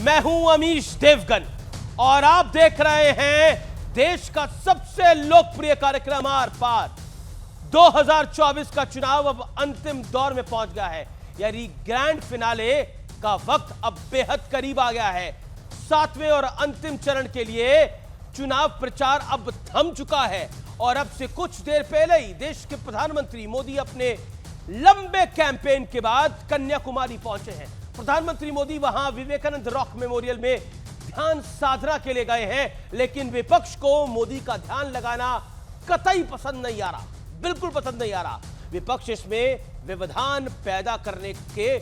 मैं हूं अमीश देवगन और आप देख रहे हैं देश का सबसे लोकप्रिय कार्यक्रम आर पार। 2024 का चुनाव अब अंतिम दौर में पहुंच गया है, यानी ग्रैंड फिनाले का वक्त अब बेहद करीब आ गया है। 7वें और अंतिम चरण के लिए चुनाव प्रचार अब थम चुका है और अब से कुछ देर पहले ही देश के प्रधानमंत्री मोदी अपने लंबे कैंपेन के बाद कन्याकुमारी पहुंचे हैं। प्रधानमंत्री मोदी वहां विवेकानंद रॉक मेमोरियल में ध्यान साधना के लिए गए हैं, लेकिन विपक्ष को मोदी का ध्यान लगाना कतई पसंद नहीं आ रहा, बिल्कुल पसंद नहीं आ रहा। विपक्ष इसमें व्यवधान पैदा करने के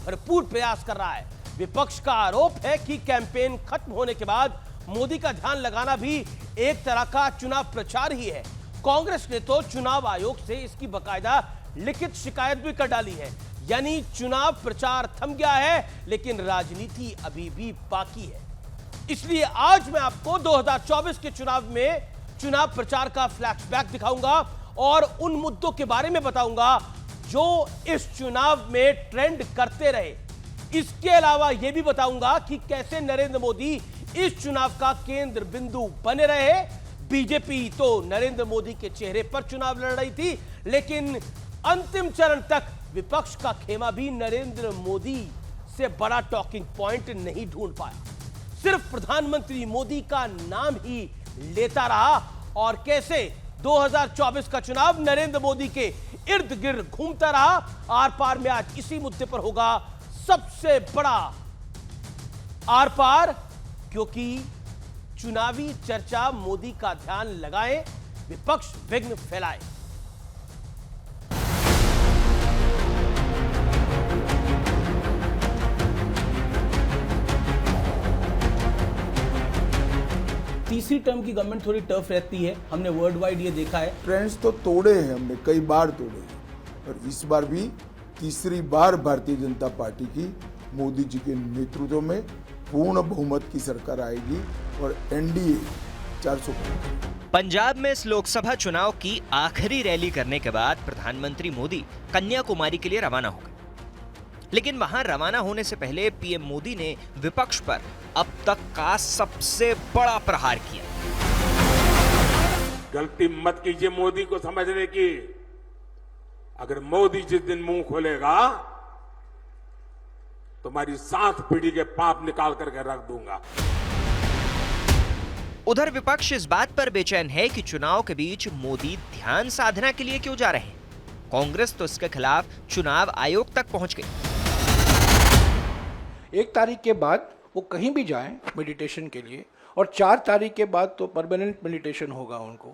भरपूर प्रयास कर रहा है। विपक्ष का आरोप है कि कैंपेन खत्म होने के बाद मोदी का ध्यान लगाना भी एक तरह का चुनाव प्रचार ही है। कांग्रेस ने तो चुनाव आयोग से इसकी बकायदा लिखित शिकायत भी कर डाली है, यानी चुनाव प्रचार थम गया है लेकिन राजनीति अभी भी बाकी है। इसलिए आज मैं आपको 2024 के चुनाव में चुनाव प्रचार का फ्लैशबैक दिखाऊंगा और उन मुद्दों के बारे में बताऊंगा जो इस चुनाव में ट्रेंड करते रहे। इसके अलावा यह भी बताऊंगा कि कैसे नरेंद्र मोदी इस चुनाव का केंद्र बिंदु बने रहे। बीजेपी तो नरेंद्र मोदी के चेहरे पर चुनाव लड़ रही थी, लेकिन अंतिम चरण तक विपक्ष का खेमा भी नरेंद्र मोदी से बड़ा टॉकिंग पॉइंट नहीं ढूंढ पाया, सिर्फ प्रधानमंत्री मोदी का नाम ही लेता रहा। और कैसे 2024 का चुनाव नरेंद्र मोदी के इर्द गिर्द घूमता रहा। आर पार में आज इसी मुद्दे पर होगा सबसे बड़ा आर पार, क्योंकि चुनावी चर्चा मोदी का ध्यान लगाए, विपक्ष विघ्न फैलाए। तीसरी टर्म की गवर्नमेंट थोड़ी टफ रहती है, हमने वर्ल्ड वाइड ये देखा है। ट्रेंड्स तो तोड़े हैं हमने, कई बार तोड़े हैं, और इस बार भी तीसरी बार भारतीय जनता पार्टी की मोदी जी के नेतृत्व में पूर्ण बहुमत की सरकार आएगी और एनडीए 400 पार। पंजाब में इस लोकसभा चुनाव की आखिरी रैली करने के बाद प्रधानमंत्री मोदी कन्याकुमारी के लिए रवाना हो गए, लेकिन वहां रवाना होने से पहले पीएम मोदी ने विपक्ष पर अब तक का सबसे बड़ा प्रहार किया। गलती मत कीजिए मोदी को समझने की। अगर मोदी जिस दिन मुंह खोलेगा तुम्हारी 7 पीढ़ी के पाप निकाल करके रख दूंगा। उधर विपक्ष इस बात पर बेचैन है कि चुनाव के बीच मोदी ध्यान साधना के लिए क्यों जा रहे हैं। कांग्रेस तो इसके खिलाफ चुनाव आयोग तक पहुंच गई। 1 तारीख के बाद वो कहीं भी जाएं मेडिटेशन के लिए, और 4 तारीख के बाद तो परमानेंट मेडिटेशन होगा उनको।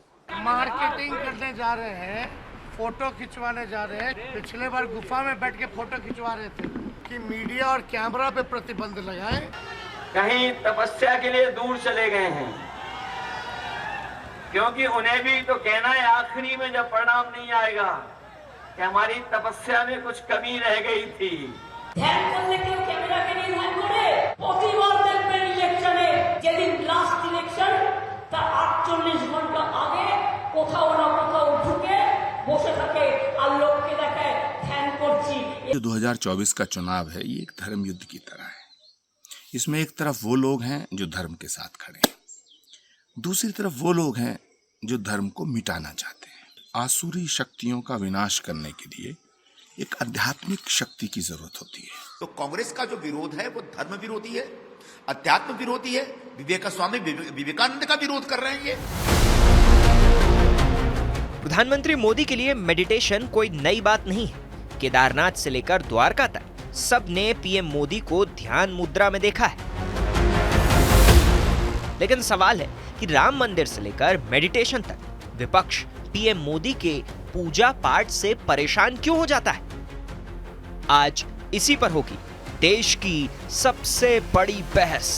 मार्केटिंग करने जा रहे हैं, फोटो खिंचवाने जा रहे हैं। पिछले बार गुफा में बैठ के फोटो खिंचवा रहे थे कि मीडिया और कैमरा पे प्रतिबंध लगाएं। कहीं तपस्या के लिए दूर चले गए हैं, क्योंकि उन्हें भी तो कहना है आखिरी में जब परिणाम नहीं आएगा कि हमारी तपस्या में कुछ कमी रह गई थी। ধ্যান করলে কেউ ক্যামেরা কে নিয়ে ধ্যান করে? প্রতিবার দেখবেন ইলেকশনে যেদিন লাস্ট ইলেকশন তার 48 ঘন্টা আগে কোথাও না কোথাও ঢুকে বসে থাকে আর লোককে দেখায় ধ্যান করছি। जो 2024 का चुनाव है ये एक धर्म युद्ध की तरह है। इसमें एक तरफ वो लोग हैं जो धर्म के साथ खड़े हैं, दूसरी तरफ वो लोग हैं जो धर्म को मिटाना चाहते हैं। आसुरी शक्तियों का विनाश करने के लिए एक आध्यात्मिक शक्ति की जरूरत होती है। तो कांग्रेस का जो विरोध है वो धर्म विरोधी है, अध्यात्म विरोधी है, स्वामी विवेकानंद का विरोध कर रहे हैं ये। प्रधानमंत्री मोदी के लिए मेडिटेशन कोई नई बात नहीं है। केदारनाथ से लेकर द्वारका तक सब ने पीएम मोदी को ध्यान मुद्रा में देखा है। लेकिन सवाल है कि राम मंदिर से लेकर मेडिटेशन तक विपक्ष पीएम मोदी के पूजा पाठ से परेशान क्यों हो जाता है। आज इसी पर होगी देश की सबसे बड़ी बहस।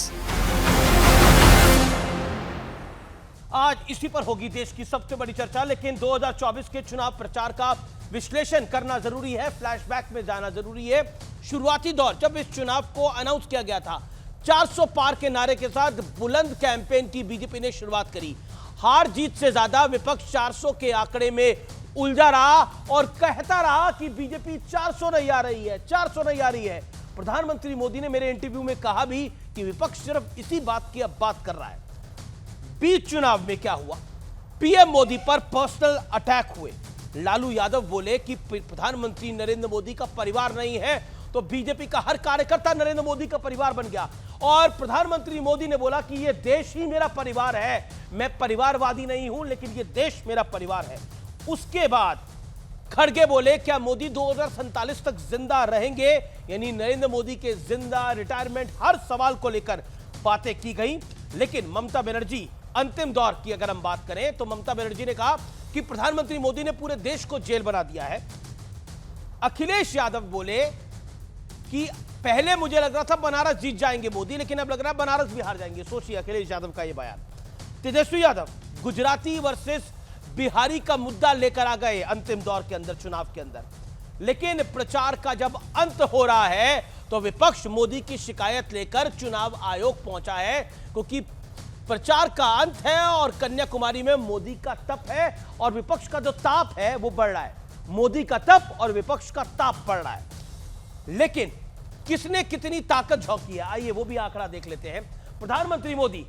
आज इसी पर होगी देश की सबसे बड़ी चर्चा, लेकिन 2024 के चुनाव प्रचार का विश्लेषण करना जरूरी है, फ्लैशबैक में जाना जरूरी है। शुरुआती दौर जब इस चुनाव को अनाउंस किया गया था, 400 पार के नारे के साथ बुलंद कैंपेन की बीजेपी ने शुरुआत करी। हार जीत से ज्यादा विपक्ष 400 के आंकड़े में उलझा रहा और कहता रहा कि बीजेपी 400 नहीं आ रही है, 400 नहीं आ रही है। प्रधानमंत्री मोदी ने मेरे इंटरव्यू में कहा भी कि विपक्ष सिर्फ इसी बात की अब बात कर रहा है। बीच चुनाव में क्या हुआ, पीएम मोदी पर पर्सनल अटैक हुए। लालू यादव बोले कि प्रधानमंत्री नरेंद्र मोदी का परिवार नहीं है, तो बीजेपी का हर कार्यकर्ता नरेंद्र मोदी का परिवार बन गया। और प्रधानमंत्री मोदी ने बोला कि यह देश ही मेरा परिवार है, मैं परिवारवादी नहीं हूं, लेकिन यह देश मेरा परिवार है। उसके बाद खड़गे बोले क्या मोदी 2047 तक जिंदा रहेंगे, यानी नरेंद्र मोदी के जिंदा, रिटायरमेंट, हर सवाल को लेकर बातें की गई। लेकिन ममता बनर्जी, अंतिम दौर की अगर हम बात करें तो ममता बनर्जी ने कहा कि प्रधानमंत्री मोदी ने पूरे देश को जेल बना दिया है। अखिलेश यादव बोले कि पहले मुझे लग रहा था बनारस जीत जाएंगे मोदी, लेकिन अब लग रहा है बनारस भी हार जाएंगे। सोचिए अखिलेश यादव का यह बयान। तेजस्वी यादव गुजराती वर्सेस बिहारी का मुद्दा लेकर आ गए अंतिम दौर के अंदर, चुनाव के अंदर। लेकिन प्रचार का जब अंत हो रहा है तो विपक्ष मोदी की शिकायत लेकर चुनाव आयोग पहुंचा है, क्योंकि प्रचार का अंत है और कन्याकुमारी में मोदी का तप है और विपक्ष का जो ताप है वो बढ़ रहा है। मोदी का तप और विपक्ष का ताप बढ़ रहा है। लेकिन किसने कितनी ताकत झोंकी है, आइए वो भी आंकड़ा देख लेते हैं। प्रधानमंत्री मोदी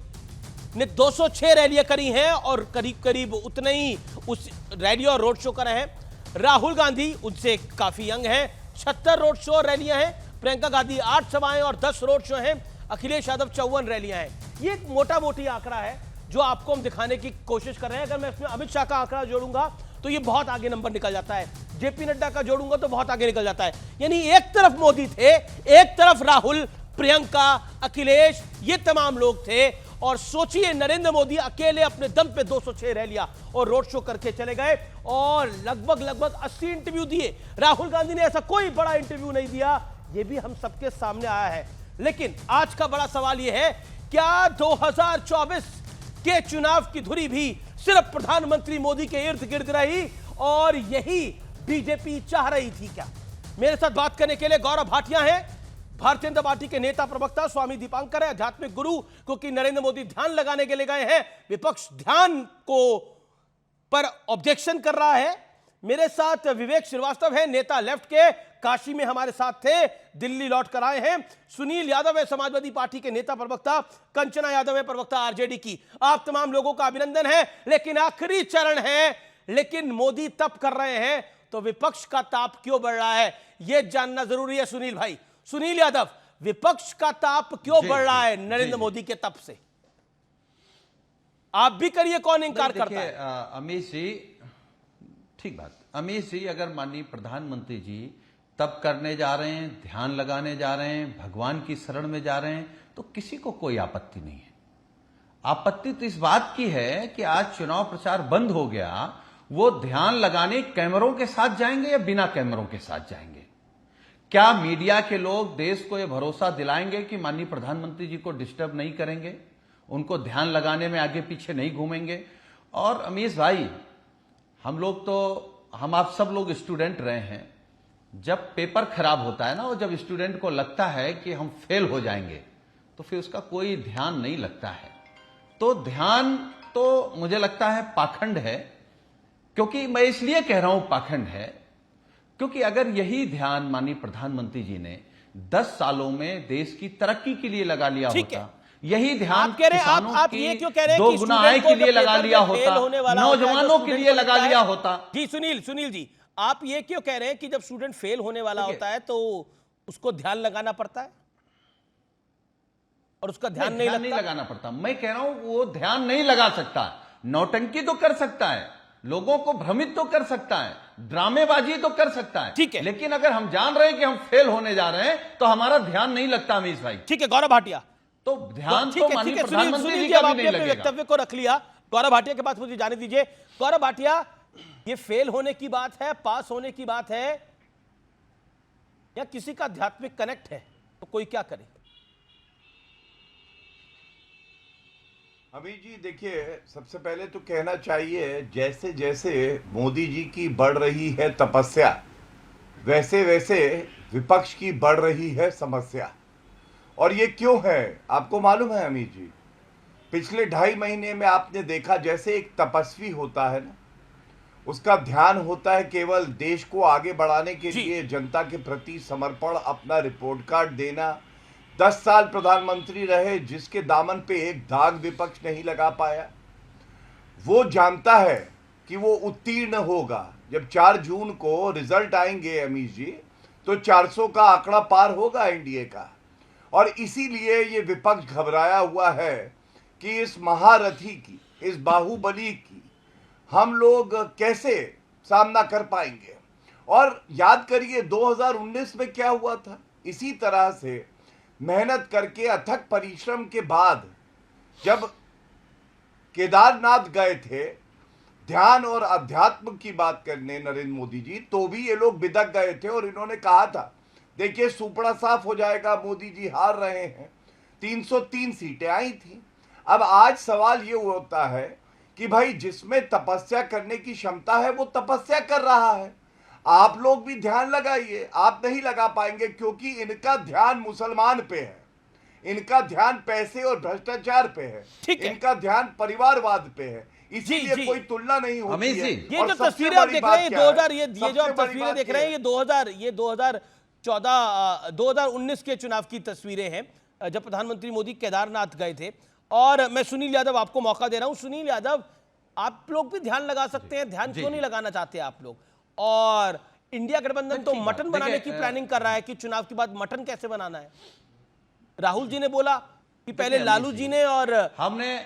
ने 206 रैलियां करी हैं और करीब करीब उतने ही उस रैली और रोड शो करे हैं। राहुल गांधी उनसे काफी यंग हैं, 76 रोड शो और रैलियां हैं। प्रियंका गांधी 8 सभाएं और 10 रोड शो हैं। अखिलेश यादव 54 रैलियां हैं। ये एक मोटा मोटी आंकड़ा है जो आपको हम दिखाने की कोशिश कर रहे हैं। अगर मैं इसमें अमित शाह का आंकड़ा जोड़ूंगा तो ये बहुत आगे नंबर निकल जाता है, जेपी नड्डा का जोड़ूंगा तो बहुत आगे निकल जाता है। यानी एक तरफ मोदी थे, एक तरफ राहुल, प्रियंका, अखिलेश, ये तमाम लोग थे। और सोचिए नरेंद्र मोदी अकेले अपने दम पे 206 रैलियां और रोड शो करके चले गए और लगभग 80 इंटरव्यू दिए। राहुल गांधी ने ऐसा कोई बड़ा इंटरव्यू नहीं दिया, ये भी हम सबके सामने आया है। लेकिन आज का बड़ा सवाल यह है, क्या 2024 के चुनाव की धुरी भी सिर्फ प्रधानमंत्री मोदी के इर्द गिर्द रही और यही बीजेपी चाह रही थी क्या? मेरे साथ बात करने के लिए गौरव भाटिया हैं, भारतीय जनता पार्टी के नेता प्रवक्ता, स्वामी दीपांकर है, आध्यात्मिक गुरु, क्योंकि नरेंद्र मोदी ध्यान लगाने के लिए गए हैं, विपक्ष ध्यान को पर ऑब्जेक्शन कर रहा है। मेरे साथ विवेक श्रीवास्तव है, नेता लेफ्ट के, काशी में हमारे साथ थे, दिल्ली लौट कर आए हैं। सुनील यादव है, समाजवादी पार्टी के नेता प्रवक्ता, कंचना यादव है, प्रवक्ता आरजेडी की। आप तमाम लोगों का अभिनंदन है। लेकिन आखिरी चरण है, लेकिन मोदी तप कर रहे हैं तो विपक्ष का ताप क्यों बढ़ रहा है, यह जानना जरूरी है। सुनील भाई, सुनील यादव, विपक्ष का ताप क्यों बढ़ रहा है नरेंद्र मोदी के तप से? आप भी करिए, कौन इंकार करता है? अमित जी, ठीक बात, अमित जी अगर माननीय प्रधानमंत्री जी तप करने जा रहे हैं, ध्यान लगाने जा रहे हैं, भगवान की शरण में जा रहे हैं, तो किसी को कोई आपत्ति नहीं है। आपत्ति तो इस बात की है कि आज चुनाव प्रचार बंद हो गया, वो ध्यान लगाने कैमरों के साथ जाएंगे या बिना कैमरों के साथ जाएंगे? क्या मीडिया के लोग देश को यह भरोसा दिलाएंगे कि माननीय प्रधानमंत्री जी को डिस्टर्ब नहीं करेंगे, उनको ध्यान लगाने में आगे पीछे नहीं घूमेंगे? और अमीश भाई, हम आप सब लोग स्टूडेंट रहे हैं। जब पेपर खराब होता है ना, और जब स्टूडेंट को लगता है कि हम फेल हो जाएंगे, तो फिर उसका कोई ध्यान नहीं लगता है। तो ध्यान तो मुझे लगता है पाखंड है, क्योंकि मैं इसलिए कह रहा हूं पाखंड है क्योंकि अगर यही ध्यान माननीय प्रधानमंत्री जी ने 10 सालों में देश की तरक्की के लिए लगा लिया होता, यही ध्यान किसानों की 2 गुना आय के लिए लगा लिया होता, नौजवानों के लिए लगा लिया होता। जी सुनील जी, आप ये क्यों कह रहे हैं कि जब स्टूडेंट फेल होने वाला होता है तो उसको ध्यान लगाना पड़ता है और उसका ध्यान नहीं लगाना पड़ता? मैं कह रहा हूं वो ध्यान नहीं लगा सकता, नौटंकी तो कर सकता है, लोगों को भ्रमित तो कर सकता है, ड्रामेबाजी तो कर सकता है, ठीक है। लेकिन अगर हम जान रहे हैं कि हम फेल होने जा रहे हैं तो हमारा ध्यान नहीं लगता अमीश भाई। ठीक है गौरव भाटिया, तो ध्यान तो माननीय प्रधानमंत्री जी का भी नहीं लगेगा। वक्तव्य को रख लिया, गौरव भाटिया के पास मुझे जाने दीजिए। गौरव भाटिया, ये फेल होने की बात है, पास होने की बात है, या किसी का आध्यात्मिक कनेक्ट है, तो कोई क्या करे? अभी जी देखिए, सबसे पहले तो कहना चाहिए, जैसे जैसे मोदी जी की बढ़ रही है तपस्या, वैसे वैसे विपक्ष की बढ़ रही है समस्या। और ये क्यों है आपको मालूम है अमित जी? पिछले 2.5 महीने में आपने देखा जैसे एक तपस्वी होता है ना, उसका ध्यान होता है केवल देश को आगे बढ़ाने के लिए जनता के प्रति समर्पण, अपना रिपोर्ट कार्ड देना। 10 साल प्रधानमंत्री रहे, जिसके दामन पे एक दाग विपक्ष नहीं लगा पाया। वो जानता है कि वो उत्तीर्ण होगा। जब 4 जून को रिजल्ट आएंगे अमीश जी, तो 400 का आंकड़ा पार होगा एनडीए का। और इसीलिए ये विपक्ष घबराया हुआ है कि इस महारथी की, इस बाहुबली की हम लोग कैसे सामना कर पाएंगे। और याद करिए 2019 में क्या हुआ था। इसी तरह से मेहनत करके, अथक परिश्रम के बाद जब केदारनाथ गए थे ध्यान और अध्यात्म की बात करने नरेंद्र मोदी जी, तो भी ये लोग बिदक गए थे और इन्होंने कहा था देखिए सुपड़ा साफ हो जाएगा, मोदी जी हार रहे हैं। 303 सीटें आई थी। अब आज सवाल ये होता है कि भाई जिसमें तपस्या करने की क्षमता है वो तपस्या कर रहा है। आप लोग भी ध्यान लगाइए। आप नहीं लगा पाएंगे क्योंकि इनका ध्यान मुसलमान पे है, इनका ध्यान पैसे और भ्रष्टाचार पे है, इनका ध्यान परिवारवाद पे है। इसीलिए कोई तुलना नहीं होती है। ये जो तस्वीरें आप देख रहे हैं 2000, ये जो आप तस्वीरें देख रहे हैं ये 2019 के चुनाव की तस्वीरें हैं जब प्रधानमंत्री मोदी केदारनाथ गए थे। और मैं सुनील यादव आपको मौका दे रहा हूं। सुनील यादव, आप लोग भी ध्यान लगा सकते हैं, ध्यान क्यों नहीं लगाना चाहते आप लोग? और इंडिया गठबंधन तो मटन बनाने की प्लानिंग कर रहा है कि चुनाव के बाद मटन कैसे बनाना है। राहुल जी ने बोला कि पहले लालू जी ने और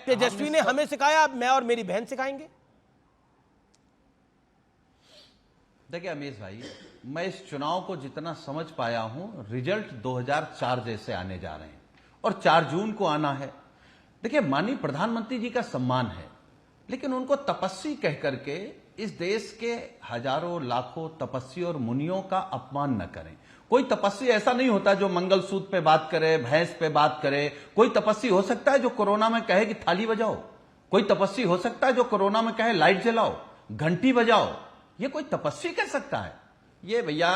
तेजस्वी ने हमें सिखाया, मैं और मेरी बहन सिखाएंगे। देखिए अमीश भाई, मैं इस चुनाव को जितना समझ पाया हूं, रिजल्ट 2004 जैसे आने जा रहे हैं और 4 जून को आना है। देखिए माननीय प्रधानमंत्री जी का सम्मान है, लेकिन उनको तपस्वी कह करके इस देश के हजारों लाखों तपस्वी और मुनियों का अपमान न करें। कोई तपस्वी ऐसा नहीं होता जो मंगलसूत्र पे बात करे, भैंस पे बात करे। कोई तपस्वी हो सकता है जो कोरोना में कहे कि थाली बजाओ। कोई तपस्वी हो सकता है जो कोरोना में कहे लाइट जलाओ, घंटी बजाओ। ये कोई तपस्वी कह सकता है? ये भैया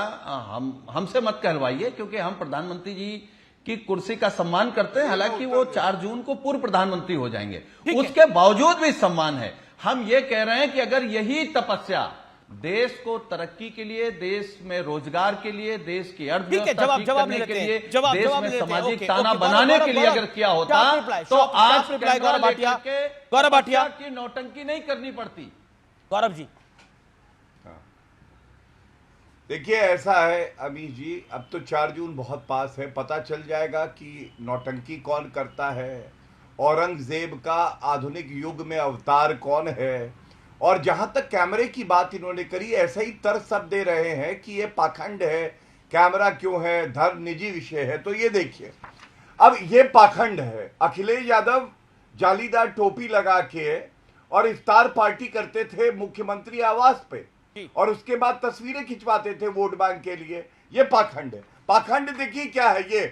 हमसे मत कहलवाइए, क्योंकि हम प्रधानमंत्री जी की कुर्सी का सम्मान करते हैं। हालांकि वो 4 जून को पूर्व प्रधानमंत्री हो जाएंगे, उसके बावजूद भी सम्मान है। हम ये कह रहे हैं कि अगर यही तपस्या देश को तरक्की के लिए, देश में रोजगार के लिए, देश की अर्थव्यवस्था ठीक करने के लिए, देश में सामाजिक ताना बनाने के लिए अगर किया होता तो आज गौरव भाटिया की नौटंकी नहीं करनी पड़ती। गौरव जी देखिए ऐसा है अमीश जी, अब तो 4 जून बहुत पास है। पता चल जाएगा कि नौटंकी कौन करता है, औरंगजेब का आधुनिक युग में अवतार कौन है। और जहां तक कैमरे की बात इन्होंने करी, ऐसा ही तर्क सब दे रहे हैं कि ये पाखंड है, कैमरा क्यों है, धर्म निजी विषय है। तो ये देखिए, अब ये पाखंड है। अखिलेश यादव जालीदार टोपी लगा के और इफ्तार पार्टी करते थे मुख्यमंत्री आवास पे, और उसके बाद तस्वीरें खिंचवाते थे वोट बैंक के लिए। ये पाखंड है। पाखंड देखिए क्या है। ये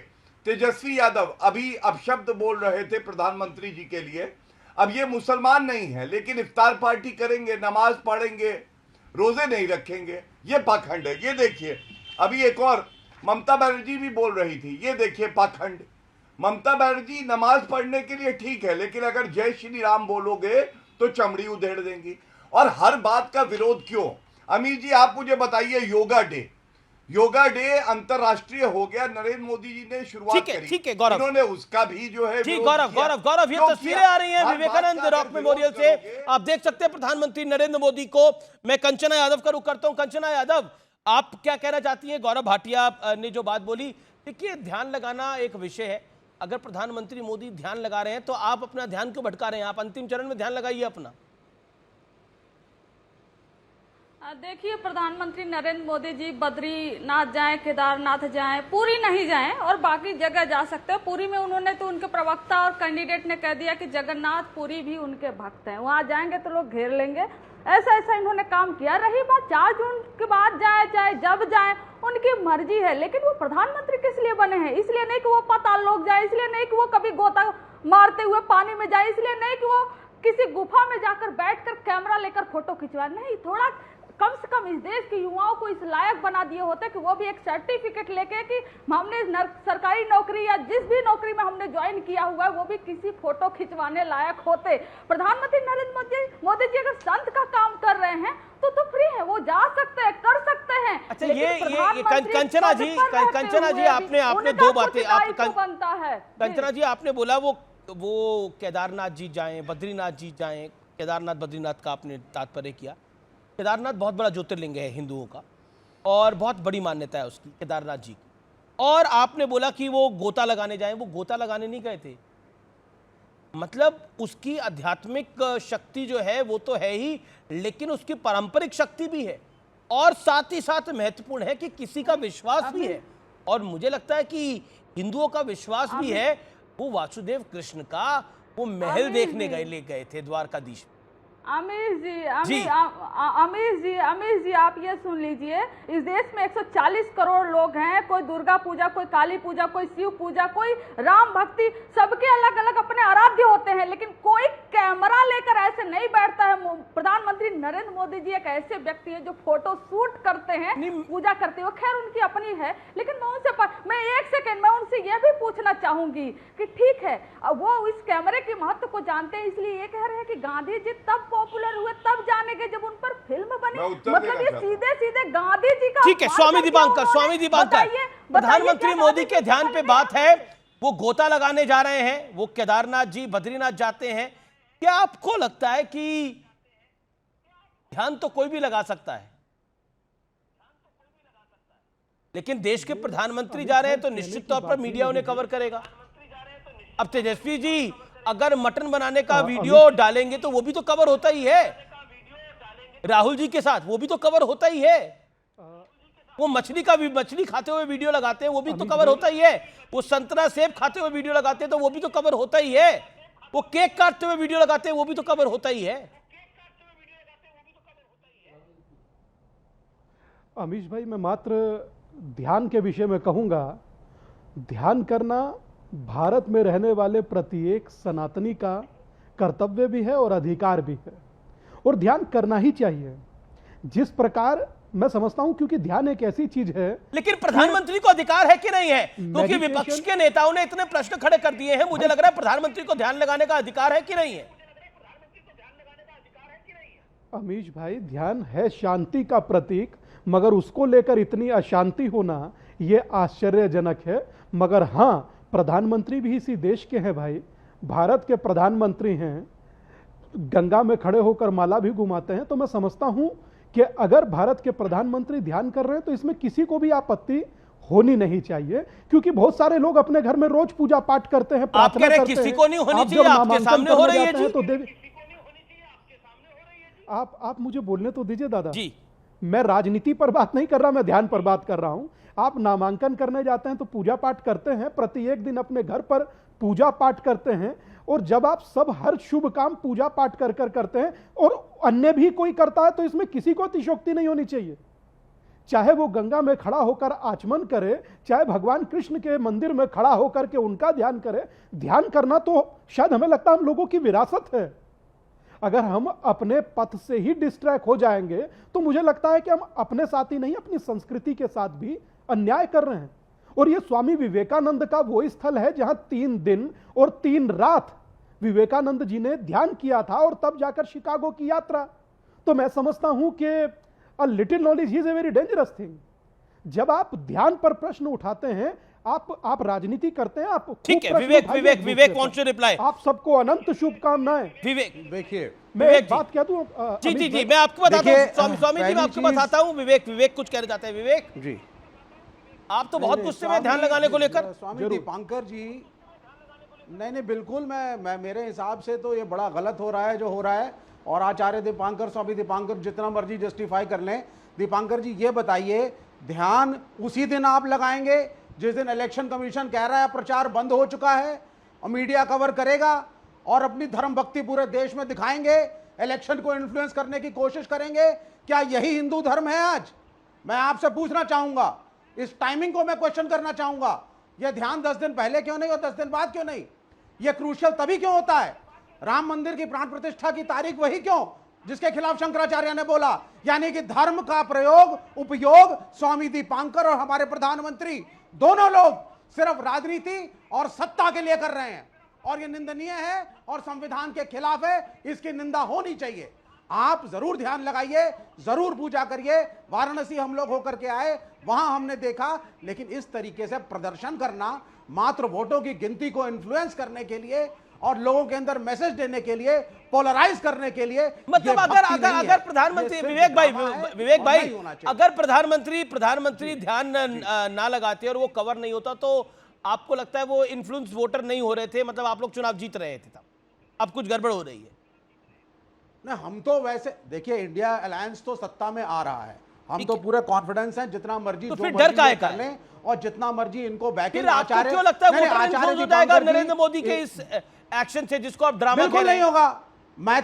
तेजस्वी यादव अभी अपशब्द बोल रहे थे प्रधानमंत्री जी के लिए। अब ये मुसलमान नहीं है, लेकिन इफ्तार पार्टी करेंगे, नमाज पढ़ेंगे, रोजे नहीं रखेंगे। ये पाखंड है। ये देखिए, अभी एक और ममता बनर्जी भी बोल रही थी। ये देखिए पाखंड। ममता बनर्जी नमाज पढ़ने के लिए ठीक है, लेकिन अगर जय श्री राम बोलोगे तो चमड़ी उधेड़ देंगी। और हर बात का विरोध क्यों? अमीर जी आप मुझे बताइए, योगा डे अंतरराष्ट्रीय हो गया, नरेंद्र मोदी जी ने शुरुआत करी। ठीक है गौरव, इन्होंने उसका भी जो है जी गौरव ये तस्वीरें आ रही हैं विवेकानंद रॉक मेमोरियल से। आप देख सकते हैं प्रधानमंत्री नरेंद्र मोदी को। मैं कंचना यादव का रुख करता हूं। कंचना यादव, आप क्या कहना चाहती हैं? गौरव भाटिया ने जो बात बोली, देखिए ध्यान लगाना एक विषय है। अगर प्रधानमंत्री मोदी ध्यान लगा रहे हैं तो आप अपना ध्यान क्यों भटका रहे हैं? आप अंतिम चरण में ध्यान लगाइए अपना। देखिए, प्रधानमंत्री नरेंद्र मोदी जी बद्रीनाथ जाएं, केदारनाथ जाएं, पुरी नहीं जाएं और बाकी जगह जा सकते हैं। पुरी में उन्होंने तो, उनके प्रवक्ता और कैंडिडेट ने कह दिया कि जगन्नाथ पुरी भी उनके भक्त हैं, वहां जाएंगे तो लोग घेर लेंगे। ऐसा इन्होंने काम किया। रही बात 4 जून के बाद जाए, चाहे जब जाए, उनकी मर्जी है। लेकिन वो प्रधानमंत्री किस लिए बने हैं? इसलिए नहीं कि वो पाताल लोक जाए, इसलिए नहीं कि वो कभी गोता मारते हुए पानी में जाए, इसलिए नहीं कि वो किसी गुफा में जाकर बैठकर कैमरा लेकर फोटो खिंचवाए। नहीं, थोड़ा कम से कम इस देश के युवाओं को इस लायक बना दिए होते कि वो भी एक सर्टिफिकेट लेके कि हमने सरकारी नौकरी या जिस भी नौकरी में हमने ज्वाइन किया हुआ है वो भी किसी फोटो खिंचवाने लायक होते। प्रधानमंत्री नरेंद्र मोदी जी अगर संत का काम कर रहे हैं तो फ्री है, वो जा सकते हैं, कर सकते हैं। अच्छा, ये कंचना जी आपने दो बातें बनता है। कंचना जी आपने बोला वो केदारनाथ जी जाएं, बद्रीनाथ जी जाएं, केदारनाथ बद्रीनाथ का आपने तात्पर्य किया। केदारनाथ बहुत बड़ा ज्योतिर्लिंग है हिंदुओं का और बहुत बड़ी मान्यता है उसकी, केदारनाथ जी की। और आपने बोला कि वो गोता लगाने जाएं, वो गोता लगाने नहीं गए थे, मतलब उसकी आध्यात्मिक शक्ति जो है वो तो है ही, लेकिन उसकी पारंपरिक शक्ति भी है और साथ ही साथ महत्वपूर्ण है कि किसी का विश्वास भी है। और मुझे लगता है कि हिंदुओं का विश्वास भी है, वो वासुदेव कृष्ण का वो महल देखने गए थे द्वारकाधीश। अमीर जी आप ये सुन लीजिए, इस देश में 140 करोड़ लोग हैं, कोई दुर्गा पूजा, कोई काली पूजा, कोई शिव पूजा, कोई राम भक्ति, सबके अलग अलग अपने आराध्य होते हैं, लेकिन कोई कैमरा लेकर ऐसे नहीं बैठता है। प्रधानमंत्री नरेंद्र मोदी जी एक ऐसे व्यक्ति है जो फोटो शूट करते हैं, पूजा करते हो, खैर उनकी अपनी है, लेकिन मैं एक सेकेंड में उनसे यह भी पूछना चाहूंगी कि ठीक है वो इस कैमरे के महत्व को जानते हैं, इसलिए ये कह रहे हैं कि गांधी जी तब पॉपुलर हुए, तब जाने के जब उन पर फिल्म बनी, मतलब ये सीधे गांधी जी का। ठीक है, स्वामी दीपांकर, प्रधानमंत्री मोदी के ध्यान पे बात है, वो गोता लगाने जा रहे हैं, वो केदारनाथ जी बद्रीनाथ जाते हैं। क्या आपको लगता है कि ध्यान तो कोई भी लगा सकता है, लेकिन देश के प्रधानमंत्री जा रहे हैं तो निश्चित तौर पर मीडिया उन्हें कवर करेगा। अब तेजस्वी जी अगर मटन बनाने का वीडियो डालेंगे तो वो भी तो कवर होता ही है, राहुल जी के साथ वो भी तो कवर होता ही है, वो मछली खाते हुए वीडियो लगाते हैं वो भी तो कवर होता ही है, वो संतरा सेब खाते हुए वीडियो लगाते हैं तो वो भी तो कवर होता ही है, वो केक काटते हुए वीडियो लगाते हैं वो भी तो कवर होता ही है। अमीश भाई, मैं मात्र ध्यान के विषय में कहूंगा, ध्यान करना भारत में रहने वाले प्रत्येक सनातनी का कर्तव्य भी है और अधिकार भी है, और ध्यान करना ही चाहिए जिस प्रकार मैं समझता हूं, क्योंकि ध्यान एक ऐसी चीज है। लेकिन प्रधानमंत्री को अधिकार है कि नहीं है? क्योंकि विपक्ष के नेताओं ने इतने प्रश्न खड़े कर दिए हैं, मुझे लग रहा है प्रधानमंत्री को ध्यान लगाने का अधिकार है कि नहीं है? अमीश भाई, ध्यान है शांति का प्रतीक, मगर उसको लेकर इतनी अशांति होना यह आश्चर्यजनक है। मगर हां, प्रधानमंत्री भी इसी देश के हैं भाई, भारत के प्रधानमंत्री हैं, गंगा में खड़े होकर माला भी घुमाते हैं। तो मैं समझता हूं कि अगर भारत के प्रधानमंत्री ध्यान कर रहे हैं तो इसमें किसी को भी आपत्ति होनी नहीं चाहिए, क्योंकि बहुत सारे लोग अपने घर में रोज पूजा पाठ करते हैं, प्रार्थना करते हैं। किसी को नहीं होनी चाहिए, आपके सामने हो रही है जी। तो आप मुझे बोलने तो दीजिए दादा जी। मैं राजनीति पर बात नहीं कर रहा, मैं ध्यान पर बात कर रहा हूं। आप नामांकन करने जाते हैं तो पूजा पाठ करते हैं, प्रत्येक दिन अपने घर पर पूजा पाठ करते हैं, और जब आप सब हर शुभ काम पूजा पाठ कर करते हैं और अन्य भी कोई करता है तो इसमें किसी को अतिशयोक्ति नहीं होनी चाहिए। चाहे वो गंगा में खड़ा होकर आचमन करे, चाहे भगवान कृष्ण के मंदिर में खड़ा होकर के उनका ध्यान करे। ध्यान करना तो शायद हमें लगता है हम लोगों की विरासत है। अगर हम अपने पथ से ही डिस्ट्रैक्ट हो जाएंगे तो मुझे लगता है कि हम अपने साथ ही नहीं, अपनी संस्कृति के साथ भी अन्याय कर रहे हैं। और ये स्वामी विवेकानंद का वो स्थल है जहां 3 दिन और 3 रात विवेकानंद जी ने ध्यान किया था, और तब जाकर शिकागो की यात्रा। तो मैं समझता हूं कि a little knowledge is a very dangerous thing. जब आप ध्यान पर प्रश्न उठाते हैं, आप राजनीति करते हैं, आप ठीक है। विवेक वांट्स टू रिप्लाई। आप सबको अनंत शुभकामनाएं। विवेक, देखिए मैं एक बात कह दूं। जी मैं आपको बताता हूं, स्वामी जी मैं आपको बताता हूं। विवेक कुछ कहना चाहते हैं। विवेक जी, आप तो बहुत गुस्से में ध्यान लगाने को लेकर। स्वामी दीपांकर जी, नहीं बिल्कुल, मैं मेरे हिसाब से तो ये बड़ा गलत हो रहा है जो हो रहा है। और आचार्य दीपांकर, स्वामी दीपांकर जितना मर्जी जस्टिफाई कर लें। दीपांकर जी ये बताइए, ध्यान उसी दिन आप लगाएंगे जिस दिन इलेक्शन कमीशन कह रहा है प्रचार बंद हो चुका है, और मीडिया कवर करेगा और अपनी धर्म भक्ति पूरे देश में दिखाएंगे, इलेक्शन को इन्फ्लुएंस करने की कोशिश करेंगे? क्या यही हिंदू धर्म है आज? मैं आपसे पूछना चाहूंगा, इस टाइमिंग को मैं क्वेश्चन करना चाहूंगा। यह ध्यान 10 दिन पहले क्यों नहीं और 10 दिन बाद क्यों नहीं? यह क्रूशियल तभी क्यों होता है? राम मंदिर की प्राण प्रतिष्ठा की तारीख वही क्यों जिसके खिलाफ शंकराचार्य ने बोला, यानी कि धर्म का प्रयोग उपयोग स्वामी दीपांकर और हमारे प्रधानमंत्री दोनों लोग सिर्फ राजनीति और सत्ता के लिए कर रहे हैं और यह निंदनीय है और संविधान के खिलाफ है। इसकी निंदा होनी चाहिए। आप जरूर ध्यान लगाइए, जरूर पूजा करिए। वाराणसी हम लोग होकर के आए, वहां हमने देखा, लेकिन इस तरीके से प्रदर्शन करना मात्र वोटों की गिनती को इन्फ्लुएंस करने के लिए और लोगों के अंदर मैसेज देने के लिए, पोलराइज करने के लिए, मतलब अगर प्रधानमंत्री विवेक भाई अगर प्रधानमंत्री ध्यान ना लगाते और वो कवर नहीं होता तो आपको लगता है वो इन्फ्लुएंस वोटर नहीं हो रहे थे, मतलब आप लोग चुनाव जीत रहे थे तब? अब कुछ गड़बड़ हो रही है ना? हम तो वैसे देखिए, इंडिया अलायंस तो सत्ता में आ रहा है, हम तो पूरे कॉन्फिडेंस हैं, जितना मर्जी तो जो फिर डर काहे कर लें और जितना मर्जी इनको बैकिंग। फिर आपको क्यों लगता है वोटर इन्फ्लुएंस हो जाएगा नरेंद्र मोदी के इस एक्शन से, जिसको आप ड्रामा बिल्कुल नहीं होगा। मैं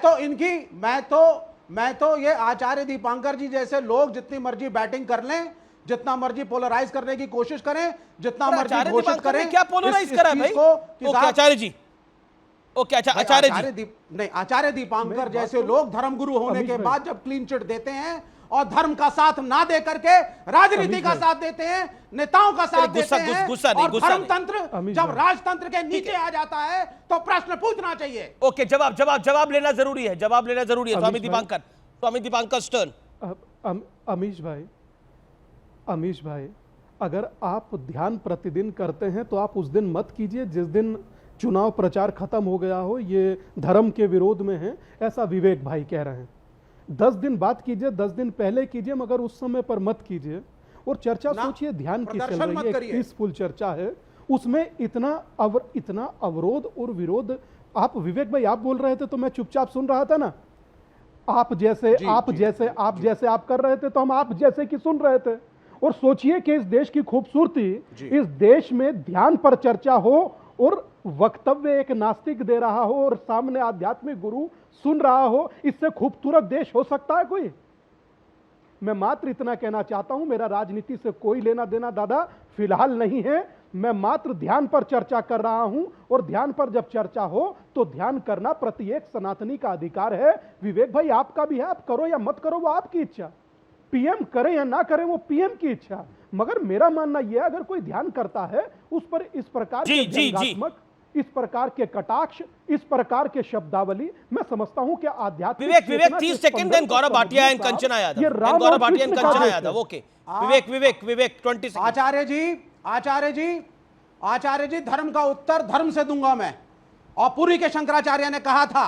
तो ये आचार्य दीपांकर जी जैसे लोग जितनी मर्जी बैटिंग कर लें, जितना मर्जी पोलराइज करने की कोशिश करें, जितना मर्जी घोषित करें, क्या पोलराइज करा भाई? ओके आचार्य जी, ओके आचार्य जी नहीं, आचार्य दीपांकर जैसे लोग धर्मगुरु होने के बाद जब क्लीन चिट देते हैं और धर्म का साथ ना दे करके राजनीति का साथ देते हैं, नेताओं का साथ देते हैं, और धर्मतंत्र जब राजतंत्र के नीचे आ जाता है तो प्रश्न पूछना चाहिए। ओके, जवाब लेना जरूरी है, स्वामी दीपांकर स्टर्न। अमीश भाई, अगर आप ध्यान प्रतिदिन करते हैं तो आप उस दिन मत कीजिए जिस दिन चुनाव प्रचार खत्म हो गया हो, ये धर्म के विरोध में है, ऐसा विवेक भाई कह रहे हैं। 10 दिन बाद कीजिए, 10 दिन पहले कीजिए, मगर उस समय पर मत कीजिए। और चर्चा सोचिए ध्यान की चल रही है, पीसफुल चर्चा है, उसमें इतना अवरोध और विरोध। आप विवेक भाई आप बोल रहे थे तो मैं चुपचाप सुन रहा था ना। आप जैसे आप कर रहे थे तो हम आप जैसे की सुन रहे थे। और सोचिए कि इस देश की खूबसूरती, इस देश में ध्यान पर चर्चा हो और वक्तव्य एक नास्तिक दे रहा हो और सामने आध्यात्मिक गुरु सुन रहा हो, इससे खूबसूरत देश हो सकता है कोई? मैं मात्र इतना कहना चाहता हूं, मेरा राजनीति से कोई लेना देना दादा फिलहाल नहीं है। मैं मात्र ध्यान पर चर्चा कर रहा हूं, और ध्यान पर जब चर्चा हो तो ध्यान करना प्रत्येक सनातनी का अधिकार है। विवेक भाई आपका भी है, आप करो या मत करो वो आपकी इच्छा, पीएम करें या ना करें वो पीएम की इच्छा। मगर मेरा मानना यह है, अगर कोई ध्यान करता है उस पर इस प्रकार के व्यंग्यात्मक, इस प्रकार के कटाक्ष, इस प्रकार के शब्दावली, मैं समझता हूं कि आध्यात्मिक Vivek 30 second, then Gaurav Bhatia and Kanchana Yadav. Okay Vivek 20 second. Acharya ji धर्म का उत्तर धर्म से दूंगा मैं। और पुरी के शंकराचार्य ने कहा था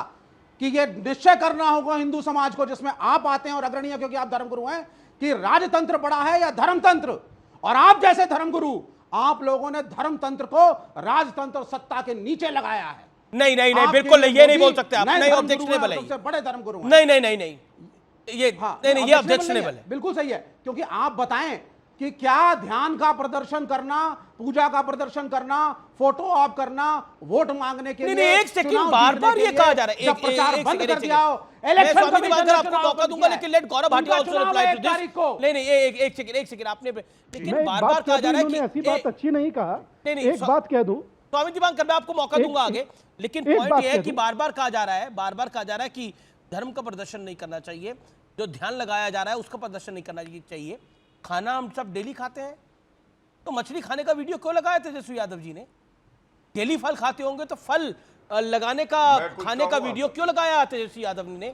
कि यह निश्चय करना होगा हिंदू समाज को, जिसमें आप आते हैं और अग्रणी क्योंकि आप धर्मगुरु हैं, कि राजतंत्र बड़ा है या धर्मतंत्र। और आप जैसे धर्मगुरु, आप लोगों ने धर्मतंत्र को राजतंत्र सत्ता के नीचे लगाया है। नहीं बिल्कुल नहीं, ये नहीं बोल सकते आप, नहीं ऑब्जेक्शनेबल है, सबसे बड़े धर्मगुरु हैं। नहीं ये नहीं, ये ऑब्जेक्शनेबल है। बिल्कुल सही है, क्योंकि आप बताएं कि क्या ध्यान का प्रदर्शन करना, पूजा का प्रदर्शन करना, फोटो ऑफ करना, वोट मांगने के लिए, एक सेकंड बार ये कहा जा रहा है, प्रचार बंद कर दिया हो, इलेक्शन कमीशन आपको मौका दूंगा, लेकिन let Gaurav Bhatia also reply to this. नहीं एक सेकंड आपने, लेकिन बार कहा जा रहा है कि ऐसी बात अच्छी नहीं कहा। एक बात कह दूं स्वामी दीपांकर, मैं आपको मौका दूंगा आगे, लेकिन पॉइंट ये है कि बार कहा जा रहा है कि धर्म का प्रदर्शन नहीं करना चाहिए, जो ध्यान लगाया जा रहा है उसका प्रदर्शन नहीं करना चाहिए। खाना हम सब डेली खाते हैं, तो मछली खाने का वीडियो क्यों लगाया तेजस्वी यादव जी ने? डेली फल खाते होंगे तो फल लगाने का, खाने का वीडियो क्यों लगाया तेजस्वी यादव ने?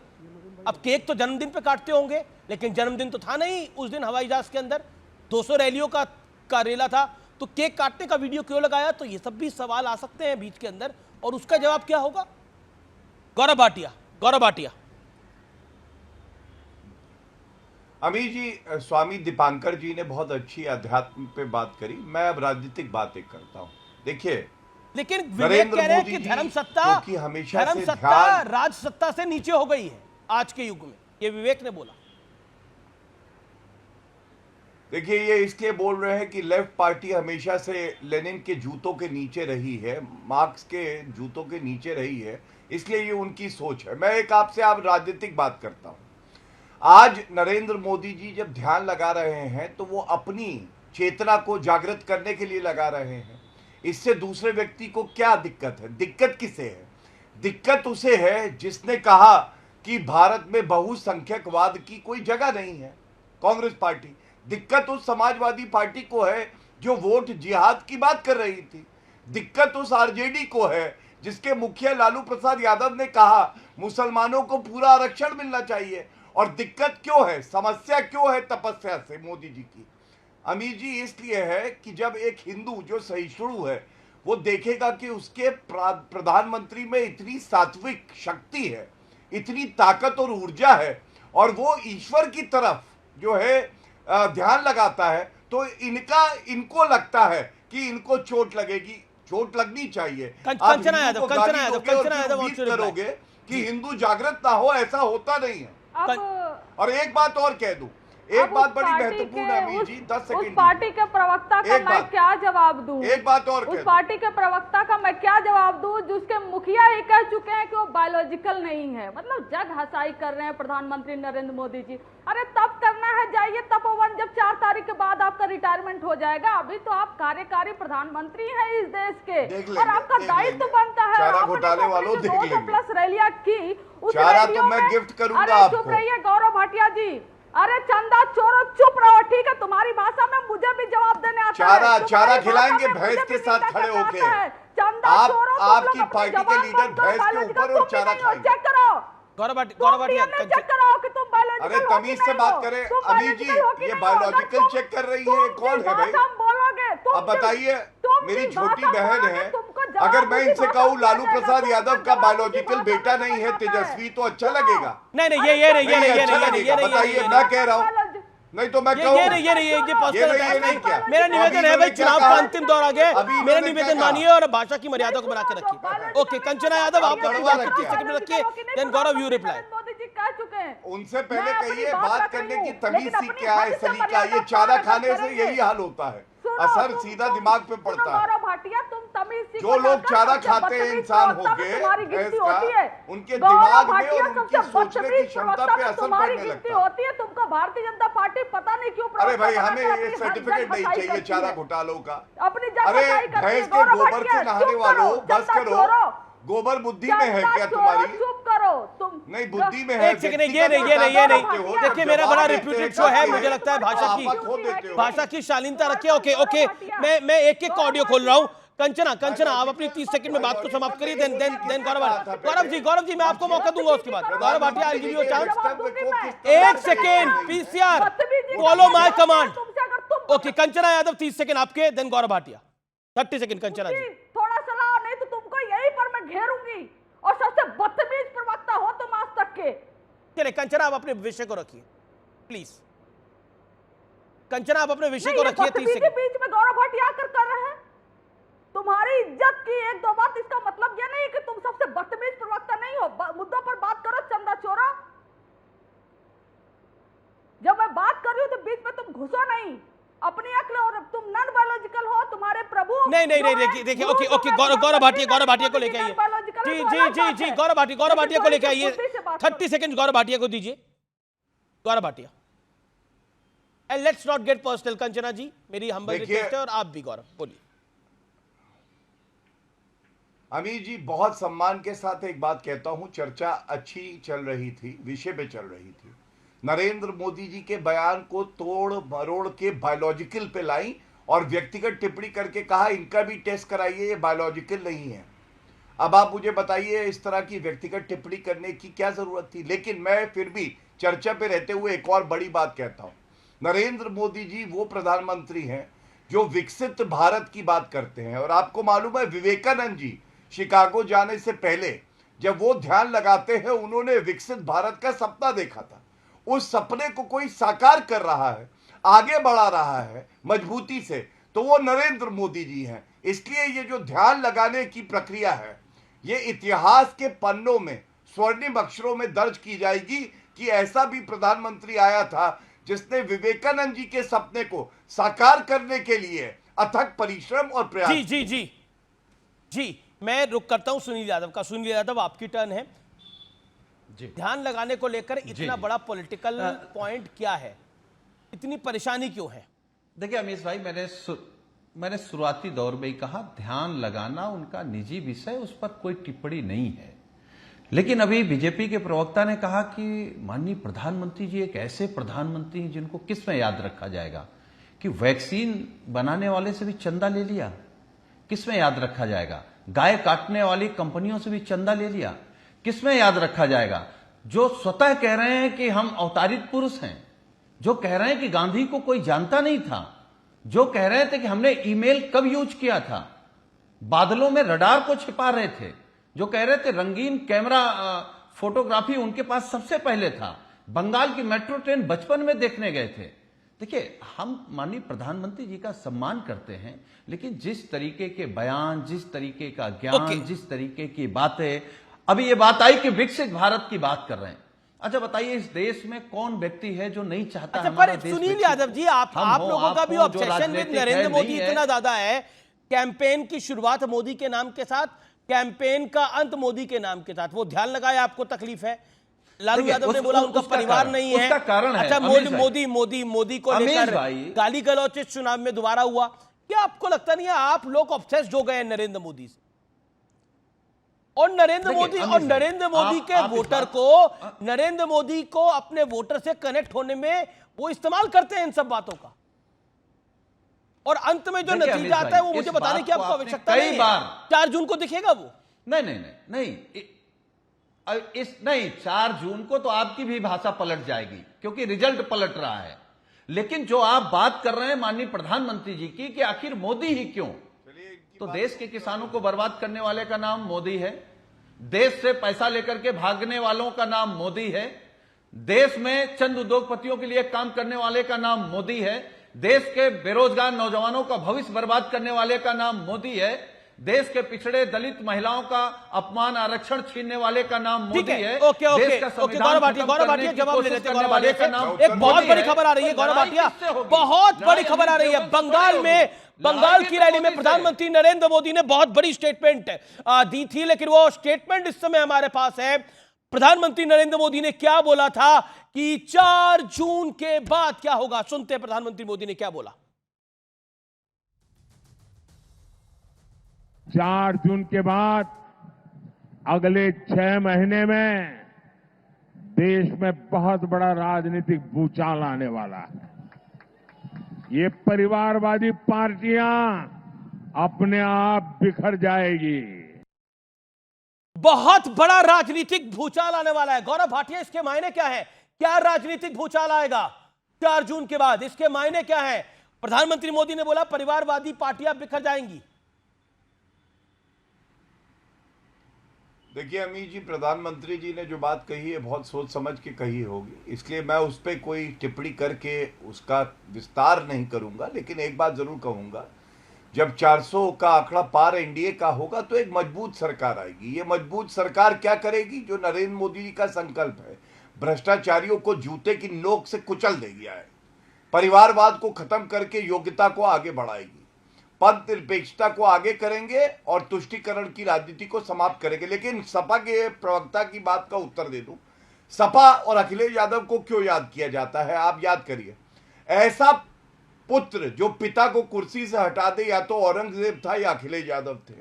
अब केक तो जन्मदिन पे काटते होंगे, लेकिन जन्मदिन तो था नहीं उस दिन हवाई जहाज के अंदर, 200 रैलियों का रेला था, तो केक काटने का वीडियो क्यों लगाया? तो ये सब भी सवाल आ सकते हैं बीच के अंदर, और उसका जवाब क्या होगा? गौरव भाटिया। अमीर जी, स्वामी दीपांकर जी ने बहुत अच्छी अध्यात्म पे बात करी, मैं अब राजनीतिक बात एक करता हूं। देखिए, लेकिन विवेक कह रहे हैं कि धर्म सत्ता राज सत्ता से नीचे हो गई है आज के युग में, ये विवेक ने बोला। देखिए, ये इसलिए बोल रहे हैं कि लेफ्ट पार्टी हमेशा से लेनिन के जूतों के नीचे रही है, मार्क्स के जूतों के नीचे रही है, इसलिए ये उनकी सोच है। मैं एक आपसे राजनीतिक बात करता हूं। आज नरेंद्र मोदी जी जब ध्यान लगा रहे हैं तो वो अपनी चेतना को जागृत करने के लिए लगा रहे हैं। इससे दूसरे व्यक्ति को क्या दिक्कत है? दिक्कत किसे है? दिक्कत उसे है जिसने कहा कि भारत में बहुसंख्यकवाद की कोई जगह नहीं है। कांग्रेस पार्टी, दिक्कत उस समाजवादी पार्टी को है जो वोट जिहाद की बात कर रही थी। दिक्कत उस आरजेडी को है जिसके मुखिया लालू प्रसाद यादव ने कहा मुसलमानों को पूरा आरक्षण मिलना चाहिए। और दिक्कत क्यों है, समस्या क्यों है तपस्या से मोदी जी की? अमीर जी, इसलिए है कि जब एक हिंदू जो सहिष्णु है वो देखेगा कि उसके प्रधानमंत्री में इतनी सात्विक शक्ति है, इतनी ताकत और ऊर्जा है, और वो ईश्वर की तरफ जो है ध्यान लगाता है, तो इनको लगता है कि इनको चोट लगेगी। चोट लगनी चाहिए। कंचना यादव उम्मीद करोगे कि हिंदू जागृत ना हो, ऐसा होता नहीं है। और एक बात और कह दूं, एक बात बड़ी महत्वपूर्ण है अमीर जी, 10 सेकंड। उस पार्टी के प्रवक्ता का मैं क्या जवाब दूं? एक बात और, उस पार्टी के प्रवक्ता का मैं क्या जवाब दूं जिसके मुखिया ये कह चुके हैं कि वो बायोलॉजिकल नहीं है। मतलब जग हंसाई कर रहे हैं प्रधानमंत्री नरेंद्र मोदी जी। अरे तब करना है, जाइए तपोवन, जब 4 तारीख के बाद आपका रिटायरमेंट हो जाएगा। अभी तो आप कार्यकारी प्रधानमंत्री हैं इस देश के, और आपका दायित्व बनता है। चारा घोटाले वालों देख लेंगे। 200+ रैलियां की, उस चारा तो मैं गिफ्ट करूंगा आपको। चुप रहिए गौरव भाटिया जी। अरे चंदा चोरो चुप रहो, ठीक है? तुम्हारी भाषा में मुझे भी जवाब देने आता है। चारा खिलाएंगे भैंस के साथ खड़े होके। आपकी पार्टी के लीडर भैंस के ऊपर और चारा खाएंगे। चेक करो गौरव भाटिया, चेक करो कि तुम बायोलॉजिकल। अरे तमीज से बात करें अमीर जी, ये बायोलॉजिकल चेक कर रही है, कौन है भाई? अब बताइए, मेरी छोटी बहन है, अगर मैं इनसे कहूँ लालू प्रसाद यादव का बायोलॉजिकल बेटा नहीं है तेजस्वी, तो अच्छा लगेगा? नहीं, ये बताइए, मैं कह रहा हूँ। नहीं तो मैं कहूँ मेरा निवेदन है भाई, चुनाव का अंतिम दौर आ गया, मेरा निवेदन मानिए और भाषा की मर्यादा को बना के रखिए। ओके, कंचना यादव आप अपनी बात 30 सेकंड में रखिए, then Gaurav you reply. Modi ji कह चुके हैं। उनसे पहले कहिए, बात करने की तमीज सी क्या है, सलीका। ये चारा खाने से यही हाल होता है, असर सीधा दिमाग पे पड़ता है। जो लोग चारा खाते हैं इंसान होके, उनके दिमाग में और उनकी सोचने की क्षमता पे असर पड़ने लगता होती है। तुमको भारतीय जनता पार्टी पता नहीं क्यों। अरे भाई, हमें ये सर्टिफिकेट नहीं चाहिए चारा घोटालों का। अपनी अरे भैंस के गोबर से नहाने वालों, बस करो। गोबर बुद्धि में है क्या तुम्हारी? चुप करो तुम। नहीं, बुद्धि में है। एक सेकंड, ये नहीं। देखिए, मेरा बड़ा रिप्यूटेड शो है, मुझे लगता है भाषा की शालीनता रखिए। ओके, मैं एक ऑडियो खोल रहा हूँ। कंचना आप अपनी 30 सेकंड में बात को समाप्त करिए, देन गौरव जी मैं आपको मौका दूंगा उसके बाद। Gaurav Bhatia, I give you chance. 1 second, PCR follow my command. Okay, Kanchana Yadav 30 second आपके, देन गौरव भाटिया 30 सेकंड। कंचना जी थोड़ा सलाह, नहीं तो तुमको यहीं पर मैं घेरूंगी, और सबसे बदतमीज प्रवक्ता हो तुम आज तक के। चले कंचना, आप अपने विषय को रखिए प्लीज। कंचना, आप अपने विषय को रखिए। 30 सेकंड बीच में गौरव भाटिया कर रहे हैं। तुम्हारी इज्जत की 1-2 बात, इसका मतलब यह नहीं कि तुम सबसे बदतमीज प्रवक्ता नहीं हो। मुद्दों पर बात करो चंदा चोरा। जब मैं बात कर रही हूं तो बीच में तुम घुसो नहीं। अपनी अक्ल, और तुम नॉन बायोलॉजिकल हो, तुम्हारे प्रभु नहीं देखिए ओके गौरव भाटिया को लेके आइए। जी गौरव भाटिया को लेके आइए। 30 सेकंड गौरव भाटिया को दीजिए। Gaurav Bhatia, and let's not get personal. Kanchana ji, मेरी हम्बल रिक्वेस्ट है, और आप भी गौरव बोलिए। अमीर जी, बहुत सम्मान के साथ एक बात कहता हूं, चर्चा अच्छी चल रही थी, विषय पे चल रही थी। नरेंद्र मोदी जी के बयान को तोड़ मरोड़ के बायोलॉजिकल पे लाई और व्यक्तिगत टिप्पणी करके कहा इनका भी टेस्ट कराइए, ये बायोलॉजिकल नहीं है। अब आप मुझे बताइए, इस तरह की व्यक्तिगत टिप्पणी करने की क्या जरूरत थी? लेकिन मैं फिर भी चर्चा पे रहते हुए एक और बड़ी बात कहता हूं। नरेंद्र मोदी जी वो प्रधानमंत्री हैं जो विकसित भारत की बात करते हैं, और आपको मालूम है विवेकानंद जी शिकागो जाने से पहले जब वो ध्यान लगाते हैं, उन्होंने विकसित भारत का सपना देखा था। उस सपने को कोई साकार कर रहा है, आगे बढ़ा रहा है मजबूती से, तो वो नरेंद्र मोदी जी हैं। इसलिए ये जो ध्यान लगाने की प्रक्रिया है, ये इतिहास के पन्नों में स्वर्णिम अक्षरों में दर्ज की जाएगी कि ऐसा भी प्रधानमंत्री आया था जिसने विवेकानंद जी के सपने को साकार करने के लिए अथक परिश्रम और प्रयास। जी मैं रुक करता हूं सुनील यादव का। सुनील यादव, आपकी टर्न है। ध्यान लगाने को लेकर इतना बड़ा पॉलिटिकल पॉइंट क्या है, इतनी परेशानी क्यों है? देखिए अमीश भाई, मैंने शुरुआती दौर में ही कहा, ध्यान लगाना उनका निजी विषय, उस पर कोई टिप्पणी नहीं है। लेकिन अभी बीजेपी के प्रवक्ता ने कहा कि माननीय प्रधानमंत्री जी एक ऐसे प्रधानमंत्री हैं जिनको किस में याद रखा जाएगा, कि वैक्सीन बनाने वाले से भी चंदा ले लिया, किस में याद रखा जाएगा, गाय काटने वाली कंपनियों से भी चंदा ले लिया, किस में याद रखा जाएगा, जो स्वतः कह रहे हैं कि हम अवतारित पुरुष हैं, जो कह रहे हैं कि गांधी को कोई जानता नहीं था, जो कह रहे थे कि हमने ईमेल कब यूज किया था, बादलों में रडार को छिपा रहे थे, जो कह रहे थे रंगीन कैमरा फोटोग्राफी उनके पास सबसे पहले था, बंगाल की मेट्रो ट्रेन बचपन में देखने गए थे। देखिए, हम माननीय प्रधानमंत्री जी का सम्मान करते हैं, लेकिन जिस तरीके के बयान, जिस तरीके का ज्ञान, जिस तरीके की बातें, अभी ये बात आई कि विकसित भारत की बात कर रहे हैं। अच्छा बताइए, इस देश में कौन व्यक्ति है जो नहीं चाहता? अच्छा, पर सुनील यादव जी, आप लोगों का भी ऑब्सेशन विद नरेंद्र मोदी इतना ज्यादा है, कैंपेन की शुरुआत मोदी के नाम के साथ, कैंपेन का अंत मोदी के नाम के साथ, वो ध्यान लगाए आपको तकलीफ है? लालू यादव ने बोला उनका परिवार नहीं है। अच्छा, मोदी को लेकर गाली गलौच इस चुनाव में दोबारा हुआ। क्या आपको लगता नहीं है आप लोग ऑब्सेस्ड हो गए नरेंद्र मोदी से? और नरेंद्र मोदी के वोटर को, नरेंद्र मोदी को अपने वोटर से कनेक्ट होने में वो इस्तेमाल करते हैं इन सब बातों का, और अंत में जो नतीजा आता है वो मुझे बताने की आपको आवश्यकता नहीं है। 4 जून को दिखेगा वो। नहीं, 4 जून को तो आपकी भी भाषा पलट जाएगी, क्योंकि रिजल्ट पलट रहा है। लेकिन जो आप बात कर रहे हैं माननीय प्रधानमंत्री जी की, कि आखिर मोदी ही क्यों? तो देश के किसानों को बर्बाद करने वाले का नाम मोदी है, देश से पैसा लेकर के भागने वालों का नाम मोदी है, देश में चंद उद्योगपतियों के लिए काम करने वाले का नाम मोदी है, देश के बेरोजगार नौजवानों का भविष्य बर्बाद करने वाले का नाम मोदी है, देश के पिछड़े दलित महिलाओं का अपमान, आरक्षण छीनने वाले का नाम मोदी है। ओके, गौरव भाटिया जवाब ले लेते हैं। गौरव भाटिया से एक बहुत बड़ी खबर आ रही है। गौरव भाटिया, बहुत बड़ी खबर आ रही है। बंगाल की रैली में प्रधानमंत्री नरेंद्र मोदी ने बहुत बड़ी स्टेटमेंट दी थी, लेकिन वो स्टेटमेंट इस समय हमारे पास है। प्रधानमंत्री नरेंद्र मोदी ने क्या बोला था कि 4 जून के बाद क्या होगा? सुनते हैं प्रधानमंत्री मोदी ने क्या बोला। 4 जून के बाद अगले 6 महीने में देश में बहुत बड़ा राजनीतिक भूचाल आने वाला है। ये परिवारवादी पार्टियां अपने आप बिखर जाएगी। बहुत बड़ा राजनीतिक भूचाल आने वाला है। गौरव भाटिया, इसके मायने क्या है? क्या राजनीतिक भूचाल आएगा 4 जून के बाद? इसके मायने क्या है? प्रधानमंत्री मोदी ने बोला परिवारवादी पार्टियां बिखर जाएंगी। देखिए अमीर जी, प्रधानमंत्री जी ने जो बात कही है बहुत सोच समझ के कही होगी, इसलिए मैं उस पर कोई टिप्पणी करके उसका विस्तार नहीं करूंगा। लेकिन एक बात जरूर कहूंगा, जब 400 का आंकड़ा पार एनडीए का होगा तो एक मजबूत सरकार आएगी। ये मजबूत सरकार क्या करेगी? जो नरेंद्र मोदी जी का संकल्प है, भ्रष्टाचारियों को जूते की नोक से कुचल देगी, परिवारवाद को खत्म करके योग्यता को आगे बढ़ाएगी, पद निरपेक्षता को आगे करेंगे और तुष्टीकरण की राजनीति को समाप्त करेंगे। लेकिन सपा के प्रवक्ता की बात का उत्तर दे दूं, सपा और अखिलेश यादव को क्यों याद किया जाता है? आप याद करिए, ऐसा पुत्र जो पिता को कुर्सी से हटा दे, या तो औरंगजेब था या अखिलेश यादव थे।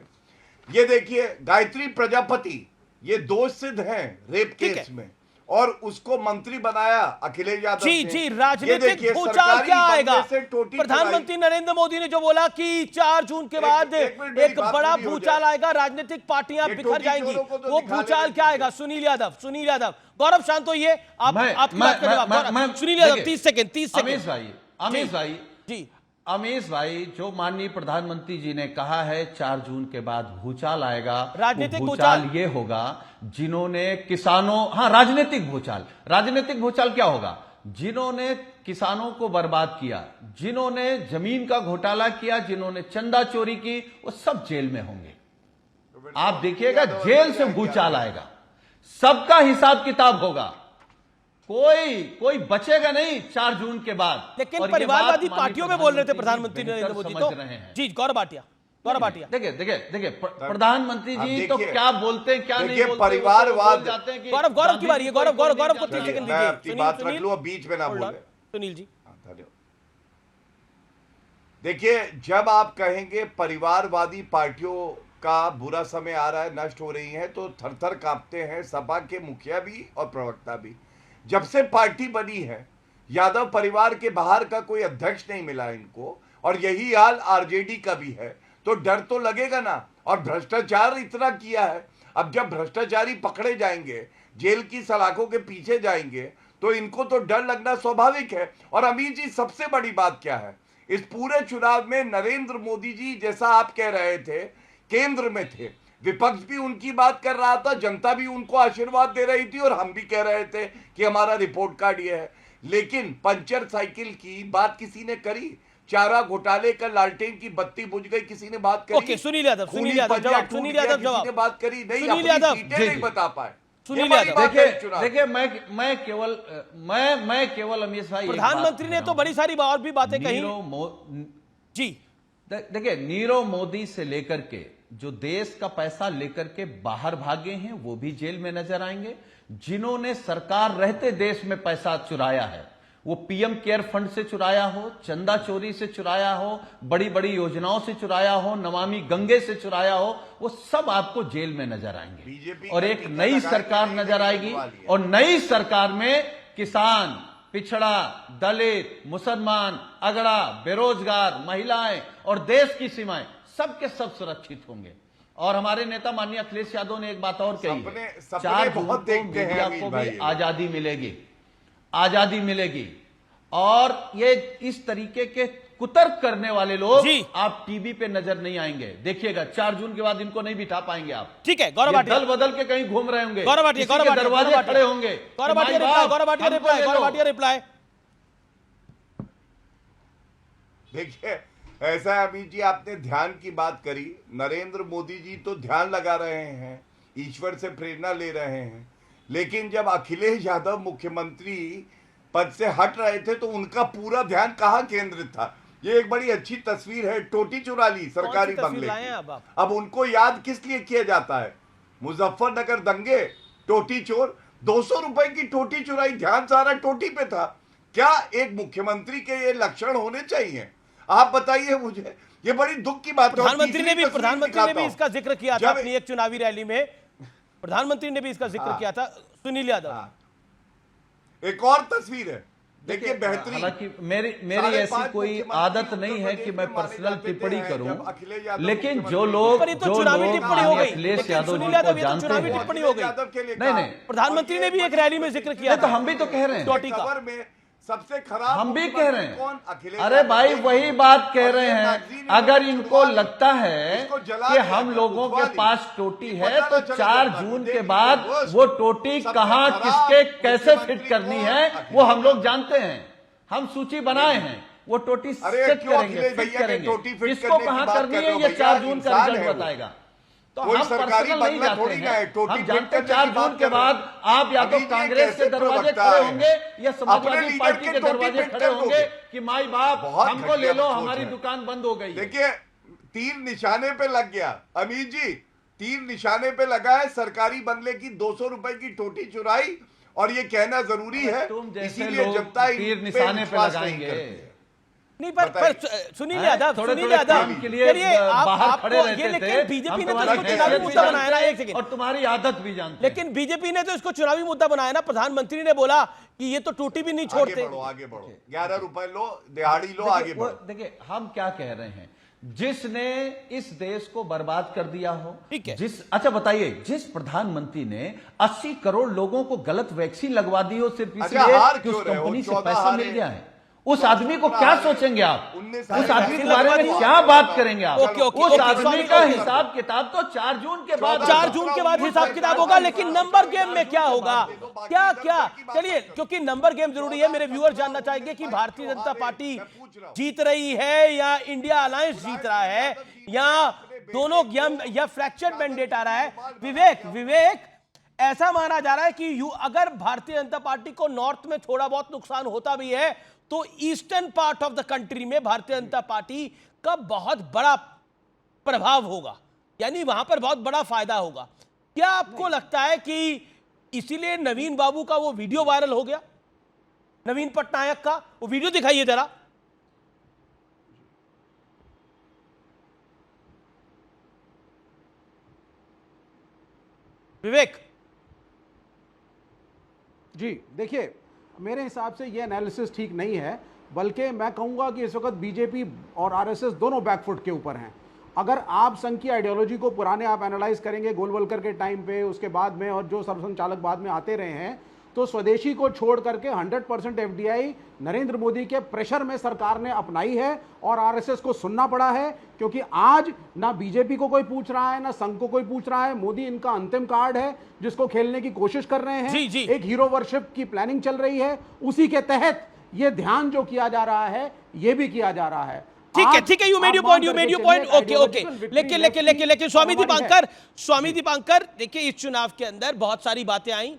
ये देखिए, गायत्री प्रजापति ये दोष सिद्ध हैं रेप केस में, और उसको मंत्री बनाया अखिलेश यादव ने। जी, राजनीतिक भूचाल क्या आएगा? प्रधानमंत्री नरेंद्र मोदी ने जो बोला कि 4 जून के बाद एक बड़ा भूचाल आएगा, राजनीतिक पार्टियां बिखर जाएंगी, वो भूचाल क्या आएगा? सुनील यादव, गौरव शांत होइए, आपकी बात का जवाब। सुनील यादव 30 सेकंड। अमीश भाई, जो माननीय प्रधानमंत्री जी ने कहा है 4 जून के बाद भूचाल आएगा, राजनीतिक भूचाल ये होगा जिन्होंने किसानों, राजनीतिक भूचाल क्या होगा? जिन्होंने किसानों को बर्बाद किया, जिन्होंने जमीन का घोटाला किया, जिन्होंने चंदा चोरी की, वो सब जेल में होंगे। आप देखिएगा, जेल से भूचाल आएगा, सबका हिसाब किताब होगा, कोई बचेगा नहीं 4 जून के बाद। लेकिन परिवारवादी पार्टियों में बोल रहे थे प्रधानमंत्री नरेंद्र मोदी तो। जी, गौरव भाटिया, देखिए प्रधानमंत्री जी तो क्या बोलते हैं, क्या नहीं बोलते, परिवारवाद। गौरव की बारी है। गौरव को 30 सेकंड दीजिए। अपनी बात रख लो, बीच में ना बोले। सुनील जी, देखिए, जब आप कहेंगे परिवारवादी पार्टियों का बुरा समय आ रहा है, नष्ट हो रही है, तो थर थर कांपते हैं सपा के मुखिया भी और प्रवक्ता भी। जब से पार्टी बनी है, यादव परिवार के बाहर का कोई अध्यक्ष नहीं मिला इनको, और यही हाल आरजेडी का भी है, तो डर तो लगेगा ना। और भ्रष्टाचार इतना किया है, अब जब भ्रष्टाचारी पकड़े जाएंगे, जेल की सलाखों के पीछे जाएंगे, तो इनको तो डर लगना स्वाभाविक है। और अमीर जी, सबसे बड़ी बात क्या है, इस पूरे चुनाव में नरेंद्र मोदी जी, जैसा आप कह रहे थे, केंद्र में थे, विपक्ष भी उनकी बात कर रहा था, जनता भी उनको आशीर्वाद दे रही थी, और हम भी कह रहे थे कि हमारा रिपोर्ट कार्ड ये है। लेकिन पंचर साइकिल की बात किसी ने करी? चारा घोटाले का लालटेन की बत्ती बुझ गई, किसी ने बात करी? ओके, सुनील यादव जवाब, सुनील यादव जवाब, किसी ने बात करी? नहीं, सुनील यादव नहीं बता पाए। सुनील यादव, देखिए मैं केवल अमीर भाई, प्रधानमंत्री ने तो बड़ी सारी और भी बातें कही जी। देखिए, नीरव मोदी से लेकर के जो देश का पैसा लेकर के बाहर भागे हैं वो भी जेल में नजर आएंगे। जिन्होंने सरकार रहते देश में पैसा चुराया है, वो पीएम केयर फंड से चुराया हो, चंदा चोरी से चुराया हो, बड़ी बड़ी योजनाओं से चुराया हो, नमामि गंगे से चुराया हो, वो सब आपको जेल में नजर आएंगे। और एक नई सरकार नजर आएगी, और नई सरकार में किसान, पिछड़ा, दलित, मुसलमान, अगड़ा, बेरोजगार, महिलाएं और देश की सीमाएं सबके सब सुरक्षित होंगे। और हमारे नेता माननीय अखिलेश यादव ने एक बात और कही, 4 जून को मीडिया को भी आजादी मिलेगी, आजादी मिलेगी। और ये इस तरीके के कुतर्क करने वाले लोग आप टीवी पे नजर नहीं आएंगे। देखिएगा 4 जून के बाद इनको नहीं बिठा पाएंगे आप। ठीक है, गौरव भाटिया दल बदल के कहीं घूम रहे होंगे, गौरव भाटिया दरवाजे खड़े होंगे। गौरव भाटिया रिप्लाई। देखिए, ऐसा है अमित जी, आपने ध्यान की बात करी। नरेंद्र मोदी जी तो ध्यान लगा रहे हैं, ईश्वर से प्रेरणा ले रहे हैं, लेकिन जब अखिलेश यादव मुख्यमंत्री पद से हट रहे थे तो उनका पूरा ध्यान कहां केंद्रित था? ये एक बड़ी अच्छी तस्वीर है, टोटी चुरा ली सरकारी बंगले की। अब उनको याद किस लिए किया जाता है? मुजफ्फरनगर दंगे, टोटी चोर, 200 रुपए की टोटी चुराई, ध्यान सारा टोटी पे था। क्या एक मुख्यमंत्री के ये लक्षण होने चाहिए? आप बताइए मुझे, ये बड़ी दुख की बात है। प्रधानमंत्री ने भी इसका जिक्र किया था अपनी एक चुनावी रैली में, प्रधानमंत्री ने भी इसका जिक्र किया था। सुनील यादव, एक और तस्वीर है, देखिए बेहतरीन। हालांकि मेरी ऐसी कोई आदत नहीं है कि मैं पर्सनल टिप्पणी करूं, लेकिन जो लोग चुनावी टिप्पणी हो गई, अखिलेश यादव जी को जानते चुनावी टिप्पणी हो गई। नहीं, प्रधानमंत्री ने भी एक रैली में जिक्र किया, तो हम भी तो कह रहे हैं टोटी का, सबसे खराब हम भी कह रहे हैं। अरे भाई, वही बात कह रहे हैं। अगर इनको लगता है कि हम लोगों के पास टोटी है, तो 4 जून के बाद वो टोटी कहां, किसके, कैसे फिट करनी है वो हम लोग जानते हैं। हम सूची बनाए हैं, वो टोटी सेट करेंगे, फिट करेंगे। किसको कहां करनी है ये 4 जून का रिजल्ट बताएगा। तो हम सरकारी बंगला थोड़ी ना है, हम जानते हैं 4 जून के बाद आप या तो कांग्रेस के दरवाजे खड़े होंगे या समाजवादी पार्टी के दरवाजे खड़े होंगे कि माई बाप हमको ले लो, हमारी दुकान बंद हो गई। देखिए, तीर निशाने पे लग गया अमीर जी, तीर निशाने पे लगा है। सरकारी बंगले की 200 रुपए की टोटी चुराई, और ये कहना जरूरी है, इसीलिए जनता तीर निशाने पे लगाएंगे। नहीं, पर सुनील यादव, चलिए आप ये, लेकिन बीजेपी ने तो इसको चुनावी मुद्दा बनाया ना। एक सेकंड, और तुम्हारी आदत भी जानते, लेकिन बीजेपी ने तो इसको चुनावी मुद्दा बनाया ना। प्रधानमंत्री ने बोला कि ये तो टोटी भी नहीं छोड़ते। आगे बढ़ो, 11 रुपए लो, दिहाड़ी लो, आगे बढ़ो। देखिए, हम क्या कह रहे हैं, जिसने इस देश को बर्बाद कर दिया हो, ठीक है, अच्छा बताइए, जिस प्रधानमंत्री ने 80 करोड़ लोगों को गलत वैक्सीन लगवा दी हो सिर्फ इसलिए कि उस कंपनी से पैसा मिल गया है, उस आदमी को क्या सोचेंगे आप? उस आदमी के बारे में क्या बात करेंगे आप? उस आदमी का हिसाब किताब तो 4 जून के बाद, 4 जून के बाद हिसाब किताब होगा। लेकिन नंबर गेम में क्या होगा, क्या चलिए, क्योंकि नंबर गेम जरूरी है। मेरे व्यूअर जानना चाहेंगे कि भारतीय जनता पार्टी जीत रही है या इंडिया अलायंस जीत रहा है, या दोनों या फ्रैक्चर्ड मैंडेट आ रहा है। विवेक, ऐसा माना जा रहा है कि अगर भारतीय जनता पार्टी को नॉर्थ में थोड़ा बहुत नुकसान होता भी है, तो eastern part of the country में भारतीय जनता पार्टी का बहुत बड़ा प्रभाव होगा, यानी वहां पर बहुत बड़ा फायदा होगा। क्या आपको लगता है कि इसीलिए नवीन बाबू का वो वीडियो वायरल हो गया, नवीन पटनायक का वो वीडियो दिखाइए जरा। विवेक जी देखिए, मेरे हिसाब से ये एनालिसिस ठीक नहीं है, बल्कि मैं कहूंगा कि इस वक्त बीजेपी और आरएसएस दोनों बैकफुट के ऊपर हैं। अगर आप संघ की आइडियोलॉजी को पुराने आप एनालाइज करेंगे गोलवलकर के टाइम पे, उसके बाद में और जो सरसंघ चालक बाद में आते रहे हैं, तो स्वदेशी को छोड़ करके 100% एफडीआई नरेंद्र मोदी के प्रेशर में सरकार ने अपनाई है और आरएसएस को सुनना पड़ा है, क्योंकि आज ना बीजेपी को कोई पूछ रहा है ना संघ को कोई पूछ रहा है। मोदी इनका अंतिम कार्ड है जिसको खेलने की कोशिश कर रहे हैं। जी। एक हीरो वर्शिप की प्लानिंग चल रही है, उसी के तहत ये ध्यान जो किया जा रहा है ये भी किया जा रहा है। ठीक है, you made your point, okay. लेकिन स्वामी दीपांकर देखिए, इस चुनाव के अंदर बहुत सारी बातें आई,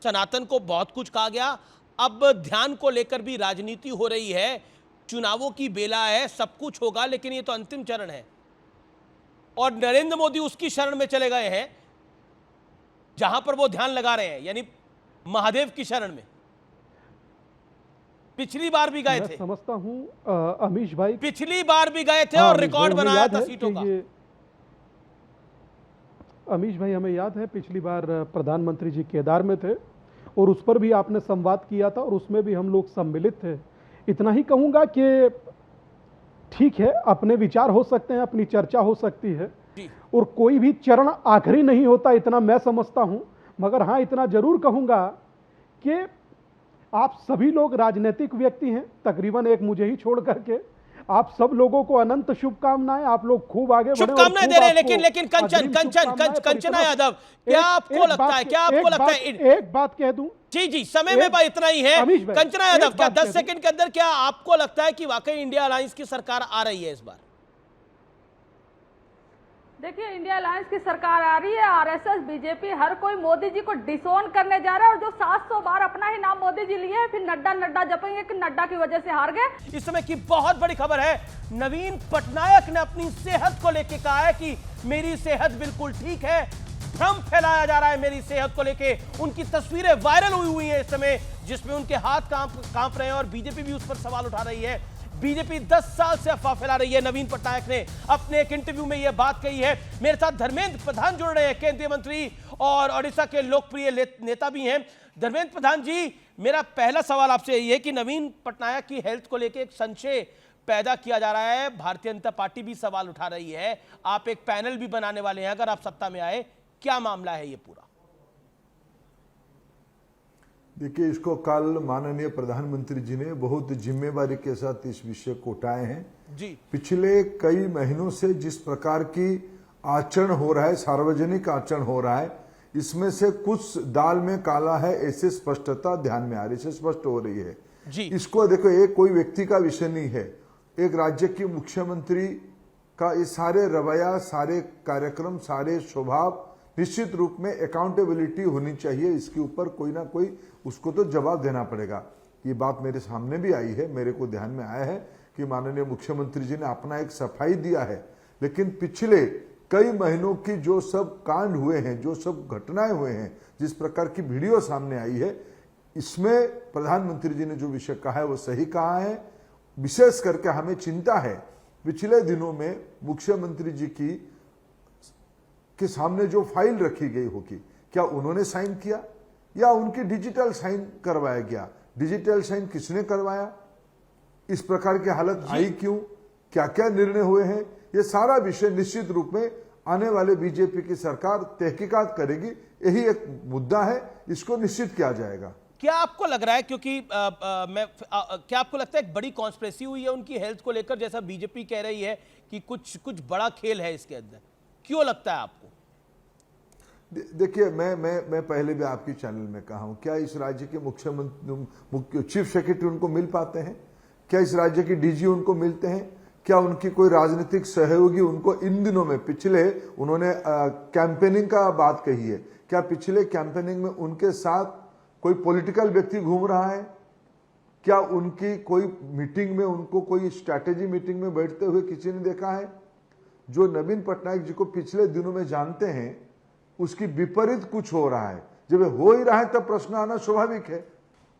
सनातन को बहुत कुछ कहा गया, अब ध्यान को लेकर भी राजनीति हो रही है, चुनावों की बेला है, सब कुछ होगा, लेकिन ये तो अंतिम चरण है और नरेंद्र मोदी उसकी शरण में चले गए हैं जहां पर वो ध्यान लगा रहे हैं, यानी महादेव की शरण में। पिछली बार भी गए थे, समझता हूं अमीश भाई, पिछली बार भी गए थे और रिकॉर्ड बनाया था सीटों का। अमीश भाई, हमें याद है पिछली बार प्रधानमंत्री जी केदार में थे और उस पर भी आपने संवाद किया था और उसमें भी हम लोग सम्मिलित थे। इतना ही कहूंगा कि ठीक है, अपने विचार हो सकते हैं, अपनी चर्चा हो सकती है और कोई भी चरण आखिरी नहीं होता, इतना मैं समझता हूं। मगर हाँ, इतना जरूर कहूंगा कि आप सभी लोग राजनीतिक व्यक्ति हैं, तकरीबन एक मुझे ही छोड़ करके। आप सब लोगों को अनंत शुभकामनाएं, आप लोग खूब आगे बढ़े। शुभकामनाएं दे रहे हैं, लेकिन कंचना यादव, क्या आपको लगता है, एक बात कह दूं, जी समय में इतना ही है। कंचना यादव, क्या 10 सेकंड के अंदर क्या आपको लगता है कि वाकई इंडिया अलायंस की सरकार आ रही है इस बार? देखिए, इंडिया अलायंस की सरकार आ रही है, आरएसएस, बीजेपी, हर कोई मोदी जी को डिसोन करने जा रहा है और जो 700 बार अपना ही नाम मोदी जी लिए फिर नड्डा जपेंगे कि नड्डा की वजह से हार गए। इस समय की बहुत बड़ी खबर है, नवीन पटनायक ने अपनी सेहत को लेकर कहा है कि मेरी सेहत बिल्कुल ठीक है। भ्रम फैलाया जा रहा है मेरी सेहत को लेके। उनकी तस्वीरें वायरल हुई है इस समय, जिसमें उनके हाथ कांप रहे हैं और बीजेपी भी उस पर सवाल उठा रही है। बीजेपी 10 साल से अफवाह फैला रही है। नवीन पटनायक ने अपने एक इंटरव्यू में यह बात कही है। मेरे साथ धर्मेंद्र प्रधान जुड़ रहे हैं, केंद्रीय मंत्री और ओडिशा के लोकप्रिय नेता भी हैं। धर्मेंद्र प्रधान जी, मेरा पहला सवाल आपसे यही है कि नवीन पटनायक की हेल्थ को लेकर एक संशय पैदा किया जा रहा है, भारतीय जनता पार्टी भी सवाल उठा रही है, आप एक पैनल भी बनाने वाले हैं अगर आप सत्ता में आए, क्या मामला है ये पूरा? देखिए, इसको कल माननीय प्रधानमंत्री जी ने बहुत जिम्मेवारी के साथ इस विषय को उठाए हैं जी। पिछले कई महीनों से जिस प्रकार की आचरण हो रहा है, सार्वजनिक आचरण हो रहा है, इसमें से कुछ दाल में काला है ऐसे स्पष्टता ध्यान में आ रही है, स्पष्ट हो रही है जी। इसको देखो, एक कोई व्यक्ति का विषय नहीं है, एक राज्य की मुख्यमंत्री का ये सारे रवैया, सारे कार्यक्रम, सारे स्वभाव, निश्चित रूप में अकाउंटेबिलिटी होनी चाहिए। इसके ऊपर कोई ना कोई उसको तो जवाब देना पड़ेगा। ये बात मेरे सामने भी आई है, मेरे को ध्यान में आया है कि माननीय मुख्यमंत्री जी ने अपना एक सफाई दिया है, लेकिन पिछले कई महीनों की जो सब कांड हुए हैं, जो सब घटनाएं हुए हैं, जिस प्रकार की वीडियो सामने आई है, इसमें प्रधानमंत्री जी ने जो विषय कहा है वो सही कहा है। विशेष करके हमें चिंता है पिछले दिनों में मुख्यमंत्री जी की के सामने जो फाइल रखी गई होगी, क्या उन्होंने साइन किया या उनकी डिजिटल साइन करवाया गया? डिजिटल साइन किसने करवाया? इस प्रकार की हालत आई क्यों? क्या क्या निर्णय हुए हैं? ये सारा विषय निश्चित रूप में आने वाले बीजेपी की सरकार तहकीकात करेगी। यही एक मुद्दा है, इसको निश्चित किया जाएगा। क्या आपको लग रहा है, क्योंकि क्या आपको लगता है एक बड़ी कॉन्स्पिरेसी हुई है उनकी हेल्थ को लेकर, जैसा बीजेपी कह रही है कि कुछ बड़ा खेल है इसके अंदर, क्यों लगता है आपको? देखिए, मैं पहले भी आपकी चैनल में कहा हूं, क्या इस राज्य के मुख्य चीफ सेक्रेटरी उनको मिल पाते हैं? क्या इस राज्य के डीजी उनको मिलते हैं? क्या उनकी कोई राजनीतिक सहयोगी उनको इन दिनों में, पिछले उन्होंने कैंपेनिंग का बात कही है, क्या पिछले कैंपेनिंग में उनके साथ कोई पॉलिटिकल व्यक्ति घूम रहा है? क्या उनकी कोई मीटिंग में, उनको कोई स्ट्रैटेजी मीटिंग में बैठते हुए किसी ने देखा है? जो नवीन पटनायक जी को पिछले दिनों में जानते हैं, उसकी विपरीत कुछ हो रहा है। जब हो ही रहा है तब प्रश्न आना स्वाभाविक है।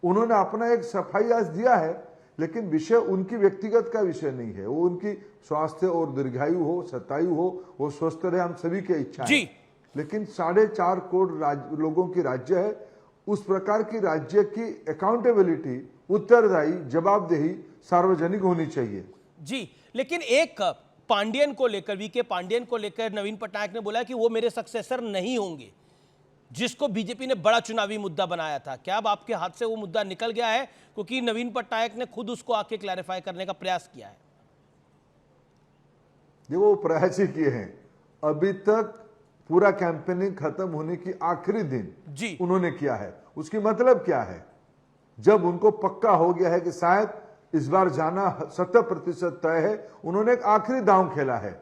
उन्होंने अपना एक सफाई आज दिया है, लेकिन विषय उनकी व्यक्तिगत का विषय नहीं है, वो उनकी स्वास्थ्य और दीर्घायु हो, शतायु हो, वो स्वस्थ रहे, हम सभी की इच्छा है। लेकिन 4.5 करोड़ लोगों की राज्य है। उस प्रकार की राज्य की अकाउंटेबिलिटी, उत्तरदायी, जवाबदेही सार्वजनिक होनी चाहिए। जी, लेकिन एक पांडियन को लेकर, वीके पांडियन को लेकर नवीन पटनायक ने बोला कि वो मेरे सक्सेसर नहीं होंगे, जिसको बीजेपी ने बड़ा चुनावी मुद्दा बनाया था। क्या अब आपके हाथ से वो मुद्दा निकल गया है? क्योंकि नवीन पटनायक ने खुद उसको आके क्लैरिफाई करने का प्रयास किया है। देखो, वो प्रयास ही किए हैं। अभी तक पूरा कैंपेनिंग खत्म होने की आखिरी दिन जी उन्होंने किया है। उसकी मतलब क्या है? जब उनको पक्का हो गया है कि शायद इस बार जाना 70% तय है, उन्होंने एक आखिरी दांव खेला है।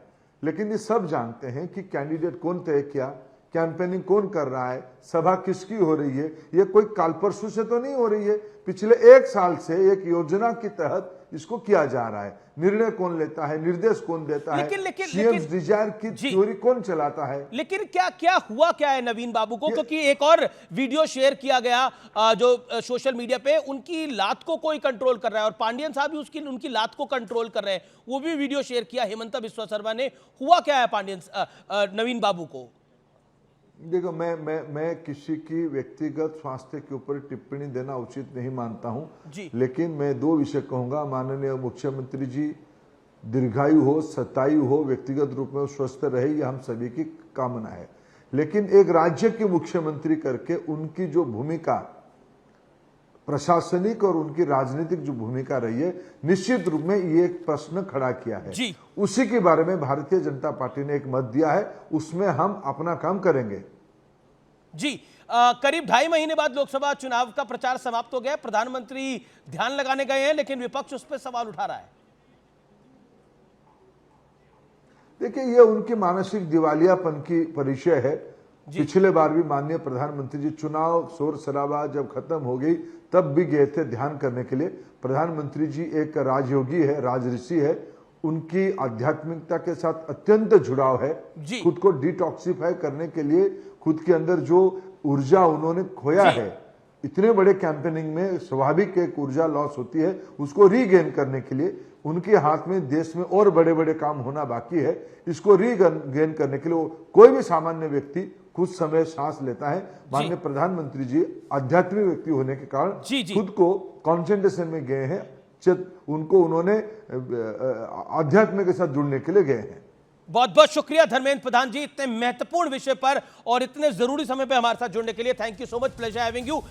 लेकिन ये सब जानते हैं कि कैंडिडेट कौन तय किया, कैंपेनिंग कौन कर रहा है, सभा किसकी हो रही है। ये कोई काल परसों से तो नहीं हो रही है, पिछले 1 साल से एक योजना के तहत इसको किया जा रहा है। निर्णय कौन लेता है, निर्देश कौन देता है, सीएम डिजायर की थ्योरी कौन चलाता है। लेकिन क्या हुआ क्या है नवीन बाबू को? क्योंकि एक और वीडियो शेयर किया गया जो सोशल मीडिया पे, उनकी लात को कोई कंट्रोल कर रहा है और पांडियन साहब भी उनकी लात को कंट्रोल कर रहे हैं। वो भी वीडियो शेयर किया हेमंता बिस्वा शर्मा ने। हुआ क्या है पांडियन नवीन बाबू को? देखो, मैं किसी की व्यक्तिगत स्वास्थ्य के ऊपर टिप्पणी देना उचित नहीं मानता हूं, लेकिन मैं 2 विषय कहूंगा। माननीय मुख्यमंत्री जी दीर्घायु हो, शतायु हो, व्यक्तिगत रूप में स्वस्थ रहे, ये हम सभी की कामना है। लेकिन एक राज्य के मुख्यमंत्री करके उनकी जो भूमिका प्रशासनिक और उनकी राजनीतिक जो भूमिका रही है, निश्चित रूप में ये एक प्रश्न खड़ा किया है। उसी के बारे में भारतीय जनता पार्टी ने एक मत दिया है, उसमें हम अपना काम करेंगे। जी, करीब 2.5 महीने बाद लोकसभा चुनाव का प्रचार समाप्त हो गया। प्रधानमंत्री ध्यान लगाने गए हैं, लेकिन विपक्ष उस पर सवाल उठा रहा है। देखिए, ये उनकी मानसिक दिवालियापन की परिचय है। पिछले बार भी माननीय प्रधानमंत्री जी चुनाव शोर शराबा जब खत्म हो गई तब भी गए थे ध्यान करने के लिए। प्रधानमंत्री जी एक राजयोगी है, राजऋषि है, उनकी आध्यात्मिकता के साथ अत्यंत जुड़ाव है। खुद को डिटॉक्सिफाई करने के लिए खुद के अंदर जो ऊर्जा उन्होंने खोया है, इतने बड़े कैंपेनिंग में स्वाभाविक एक ऊर्जा लॉस होती है, उसको रीगेन करने के लिए उनके हाथ में देश में और बड़े बड़े काम होना बाकी है। इसको रीगेन करने के लिए कोई भी सामान्य व्यक्ति कुछ समय सांस लेता है। माननीय प्रधानमंत्री जी आध्यात्मिक व्यक्ति होने के कारण खुद को कंसंट्रेशन में गए हैं। उन्होंने आध्यात्म के साथ जुड़ने के लिए गए हैं। बहुत बहुत शुक्रिया धर्मेंद्र प्रधान जी, इतने महत्वपूर्ण विषय पर और इतने जरूरी समय पे हमारे साथ जुड़ने के लिए। Thank you so much, pleasure having you.